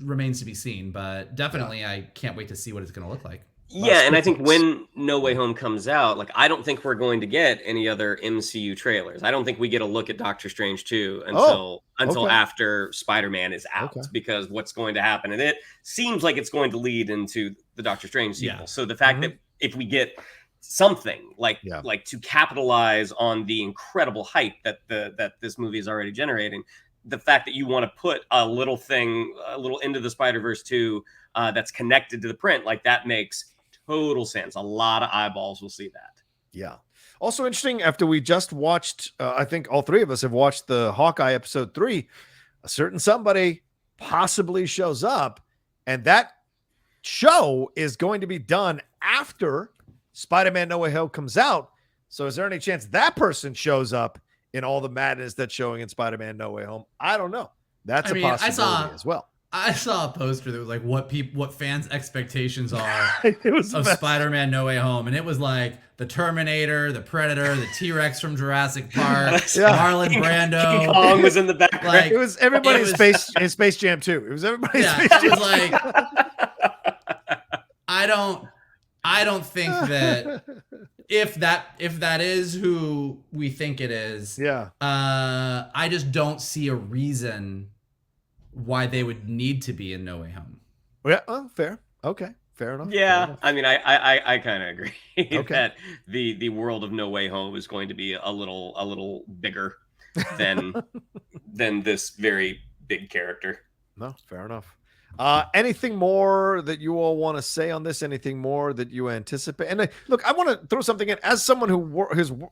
remains to be seen, but definitely I can't wait to see what it's going to look like. Yeah, and I think when No Way Home comes out, I don't think we're going to get any other MCU trailers. I don't think we get a look at Doctor Strange 2 until after Spider-Man is out, because what's going to happen, and it seems like it's going to lead into the Doctor Strange sequel. Yeah. So the fact that if we get something like to capitalize on the incredible hype that this movie is already generating, the fact that you want to put a little Into the Spider-Verse 2 that's connected to the print, that makes total sense. A lot of eyeballs will see that. Yeah. Also interesting, after we just watched, I think all three of us have watched the Hawkeye episode 3, a certain somebody possibly shows up, and that show is going to be done after Spider-Man No Way Home comes out. So is there any chance that person shows up in all the madness that's showing in Spider-Man No Way Home? I don't know. That's a possibility as well. I saw a poster that was like what fans' expectations are of Spider-Man No Way Home, and it was like the Terminator, the Predator, the T-Rex from Jurassic Park, Marlon Brando. King Kong was in the background. It was everybody in Space Jam 2. It was everybody. Yeah, it was like I don't think that if that is who we think it is. Yeah. I just don't see a reason why they would need to be in No Way Home. Yeah, fair. Okay, fair enough. Yeah, fair enough. I mean, I kind of agree that the world of No Way Home is going to be a little bigger than this very big character. No, fair enough. Anything more that you all want to say on this? Anything more that you anticipate? And look, I want to throw something in as someone who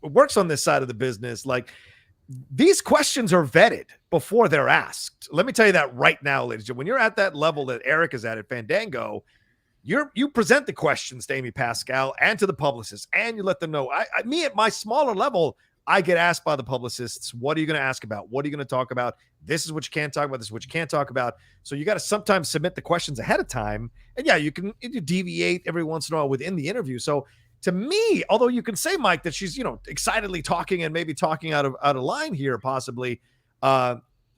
works on this side of the business. These questions are vetted before they're asked. Let me tell you that right now, ladies and gentlemen. When you're at that level that Eric is at Fandango, you present the questions to Amy Pascal and to the publicists, and you let them know. Me at my smaller level, I get asked by the publicists, what are you going to ask about? What are you going to talk about? This is what you can't talk about. This is what you can't talk about. So you got to sometimes submit the questions ahead of time. And yeah, you deviate every once in a while within the interview. So to me, although you can say, Mike, that she's, excitedly talking and maybe talking out of line here, possibly,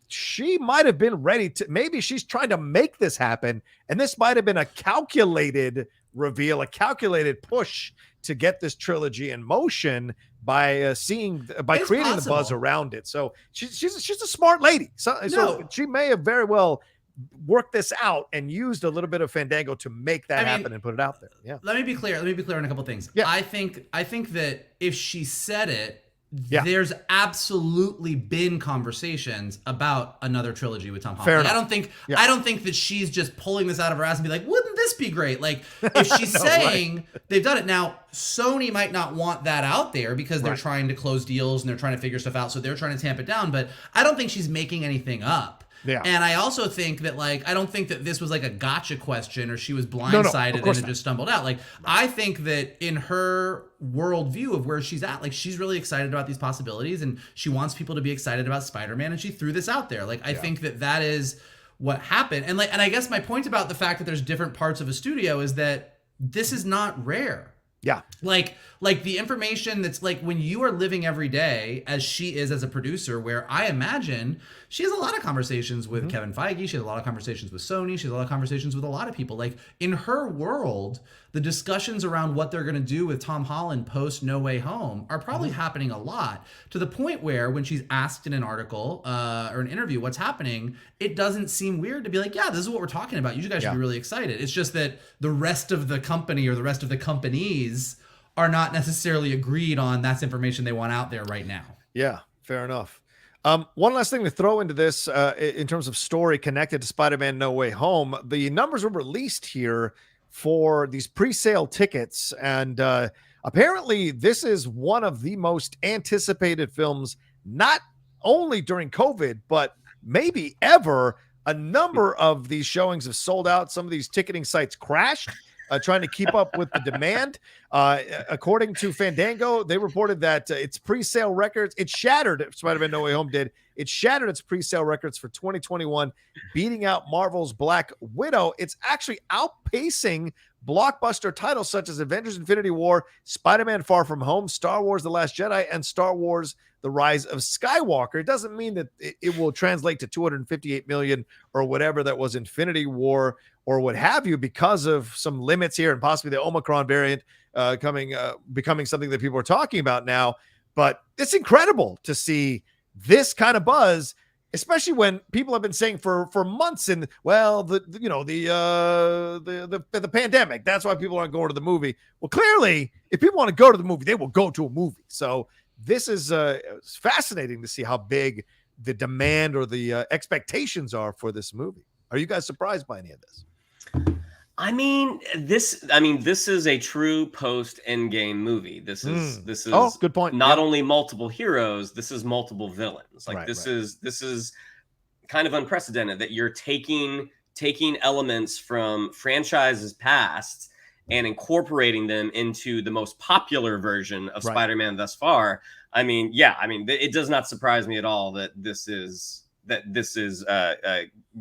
she might have been ready to, maybe she's trying to make this happen. And this might have been a calculated reveal, a calculated push to get this trilogy in motion by creating the buzz around it. So she's a smart lady. So she may have very well worked this out and used a little bit of Fandango to make that happen and put it out there. Yeah. Let me be clear on a couple of things. Yeah. I think that if she said it, there's absolutely been conversations about another trilogy with Tom Holland. I don't think that she's just pulling this out of her ass and be like, wouldn't this be great? Like, if she's saying they've done it. Now, Sony might not want that out there because they're trying to close deals and they're trying to figure stuff out, so they're trying to tamp it down, but I don't think she's making anything up. Yeah. And I also think that, I don't think that this was like a gotcha question or she was blindsided and it just stumbled out. I think that in her worldview of where she's at, she's really excited about these possibilities and she wants people to be excited about Spider-Man, and she threw this out there. I think that is what happened. And I guess my point about the fact that there's different parts of a studio is that this is not rare. Yeah. Like the information that's when you are living every day as she is as a producer, where I imagine she has a lot of conversations with Kevin Feige. She has a lot of conversations with Sony. She has a lot of conversations with a lot of people. In her world, the discussions around what they're going to do with Tom Holland post No Way Home are probably happening a lot, to the point where when she's asked in an article or an interview what's happening, it doesn't seem weird to be like, yeah, this is what we're talking about. You guys should be really excited. It's just that the rest of the company or the rest of the companies are not necessarily agreed on that's information they want out there right now. Yeah, fair enough. One last thing to throw into this in terms of story connected to Spider-Man No Way Home. The numbers were released here for these pre-sale tickets, and apparently this is one of the most anticipated films, not only during COVID, but maybe ever. A number of these showings have sold out. Some of these ticketing sites crashed, trying to keep up with the demand. According to Fandango, they reported that its pre-sale records, it shattered, Spider-Man No Way Home did, it shattered its pre-sale records for 2021, beating out Marvel's Black Widow. It's actually outpacing blockbuster titles such as Avengers Infinity War, Spider-Man Far From Home, Star Wars The Last Jedi, and Star Wars The Rise of Skywalker. It doesn't mean that it will translate to 258 million or whatever that was Infinity War or what have you, because of some limits here and possibly the Omicron variant becoming something that people are talking about now. But it's incredible to see this kind of buzz, especially when people have been saying for months, and the pandemic, that's why people aren't going to the movie. Well, clearly, if people want to go to the movie, they will go to a movie. So this is it's fascinating to see how big the demand or the expectations are for this movie. Are you guys surprised by any of this? This is a true post-Endgame movie. This is good point. Not only multiple heroes, this is multiple villains. This is kind of unprecedented that you're taking elements from franchises past and incorporating them into the most popular version of Spider-Man thus far. It does not surprise me at all that this is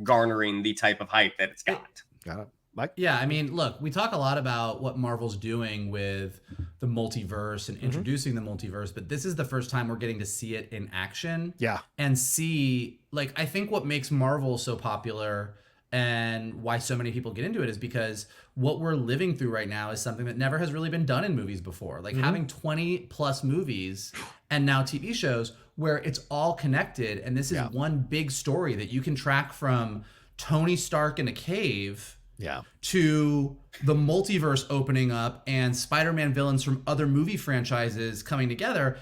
garnering the type of hype that it's got. Got it. Mike? Yeah, look, we talk a lot about what Marvel's doing with the multiverse and introducing the multiverse, but this is the first time we're getting to see it in action. Yeah. And see, I think what makes Marvel so popular and why so many people get into it is because what we're living through right now is something that never has really been done in movies before. Having 20 plus movies and now TV shows where it's all connected, and this is one big story that you can track from Tony Stark in a cave to the multiverse opening up and Spider-Man villains from other movie franchises coming together.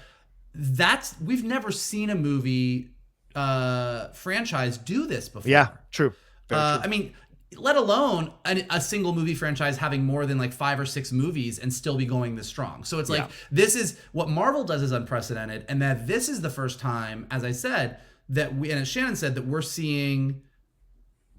We've never seen a movie franchise do this before. Yeah, true. Very true. Let alone a single movie franchise having more than 5 or 6 movies and still be going this strong. So it's this is what Marvel does is unprecedented, and that this is the first time, as I said, that and as Shannon said, that we're seeing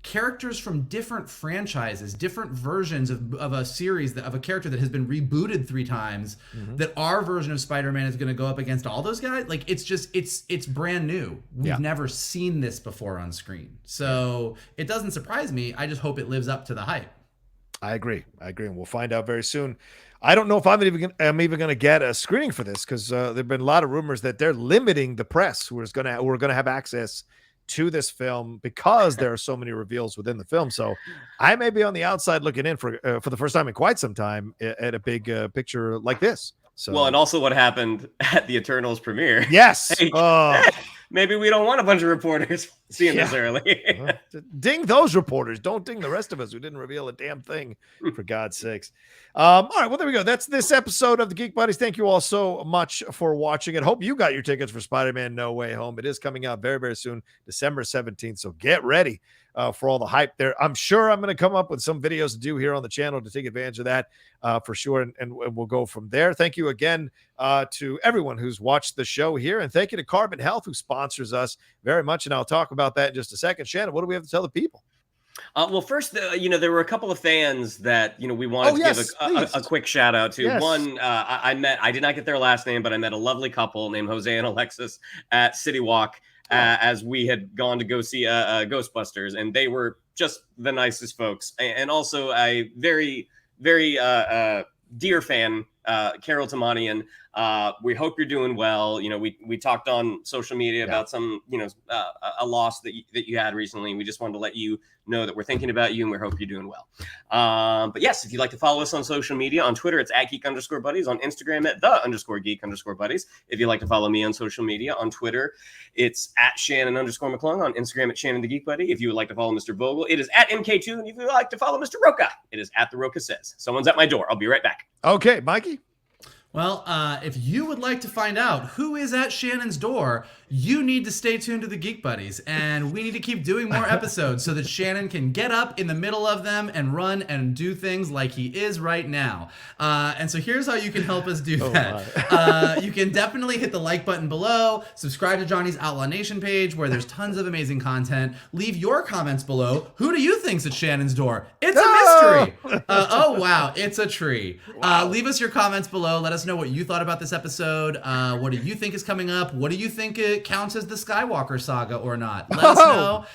characters from different franchises, different versions of a series, of a character that has been rebooted 3 times, that our version of Spider-Man is going to go up against all those guys. It's brand new. We've never seen this before on screen. So it doesn't surprise me. I just hope it lives up to the hype. I agree. And we'll find out very soon. I don't know if I'm even going to get a screening for this, because there've been a lot of rumors that they're limiting the press who are going to have access to this film because there are so many reveals within the film. So I may be on the outside looking in for the first time in quite some time at a big picture like this. So, well, and also what happened at the Eternals premiere. Yes. Hey, maybe we don't want a bunch of reporters seeing this early. Ding those reporters. Don't ding the rest of us who didn't reveal a damn thing, for God's sakes. All right, well, there we go. That's this episode of the Geek Buddies. Thank you all so much for watching it. Hope you got your tickets for Spider-Man No Way Home. It is coming out very, very soon, December 17th. So get ready for all the hype there. I'm sure I'm going to come up with some videos to do here on the channel to take advantage of that for sure. And we'll go from there. Thank you again to everyone who's watched the show here. And thank you to Carbon Health, who sponsors us very much. And I'll talk about that in just a second. Shannon, what do we have to tell the people? Well, first, there were a couple of fans that, we wanted to give a quick shout out to. Yes. One, I did not get their last name, but I met a lovely couple named Jose and Alexis at City Walk as we had gone to go see Ghostbusters, and they were just the nicest folks. And also a very, very dear fan, Carol Tamanian. We hope you're doing well. We talked on social media about some, a loss that you had recently. We just wanted to let you know that we're thinking about you and we hope you're doing well. But yes, if you'd like to follow us on social media, on Twitter, it's @geek_buddies, on Instagram at @the_geek_buddies. If you'd like to follow me on social media, on Twitter, it's @Shannon_McClung, on Instagram at Shannon the Geek Buddy. If you would like to follow Mr. Vogel, it is @MK2. And if you would like to follow Mr. Rocha, it is @TheRocha_says. Someone's at my door. I'll be right back. Okay, Mikey. Well, if you would like to find out who is at Shannon's door, you need to stay tuned to the Geek Buddies, and we need to keep doing more episodes so that Shannon can get up in the middle of them and run and do things like he is right now. And so here's how you can help us do that. You can definitely hit the like button below, subscribe to Johnny's Outlaw Nation page where there's tons of amazing content. Leave your comments below. Who do you think's at Shannon's door? It's a mystery. Oh, wow. It's a tree. Wow. Leave us your comments below. Let us know what you thought about this episode. What do you think is coming up? What do you think it counts as the Skywalker saga or not? Let us know.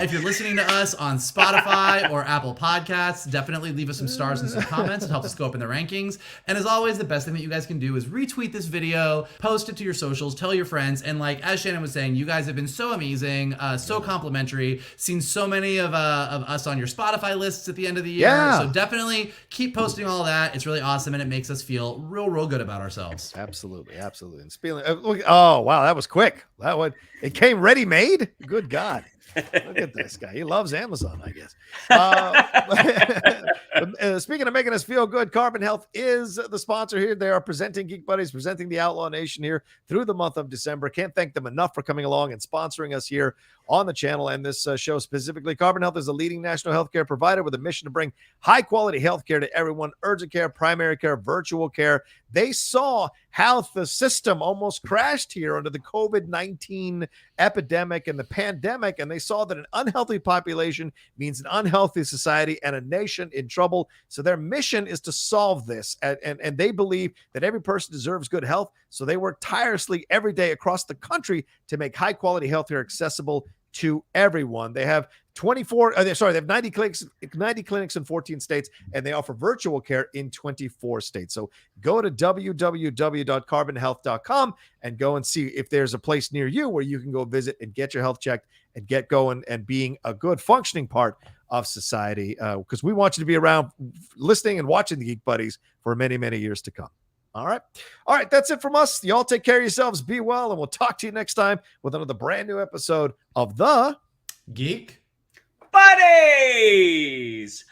If you're listening to us on Spotify or Apple Podcasts, definitely leave us some stars and some comments. It helps us go up in the rankings. And as always, the best thing that you guys can do is retweet this video, post it to your socials, tell your friends. And as Shannon was saying, you guys have been so amazing, so complimentary, seen so many of us on your Spotify lists at the end of the year. Yeah. So definitely keep posting all that. It's really awesome, and it makes us feel real good about ourselves. Absolutely. And speaking, oh wow, that was quick. It came ready made. Good God. Look at this guy. He loves Amazon, I guess. Speaking of making us feel good, Carbon Health is the sponsor here. They are presenting Geek Buddies, presenting the Outlaw Nation here through the month of December. Can't thank them enough for coming along and sponsoring us here on the channel and this show specifically. Carbon Health is a leading national healthcare provider with a mission to bring high-quality healthcare to everyone, urgent care, primary care, virtual care. They saw how the system almost crashed here under the COVID-19 epidemic and the pandemic, and they saw that an unhealthy population means an unhealthy society and a nation in trouble. So their mission is to solve this, and they believe that every person deserves good health, so they work tirelessly every day across the country to make high-quality healthcare accessible to everyone. They have 90 clinics in 14 states, and they offer virtual care in 24 states. So go to www.carbonhealth.com and go and see if there's a place near you where you can go visit and get your health checked and get going and being a good functioning part of society, because we want you to be around listening and watching the Geek Buddies for many, many years to come. All right. That's it from us. Y'all take care of yourselves. Be well. And we'll talk to you next time with another brand new episode of the Geek Buddies.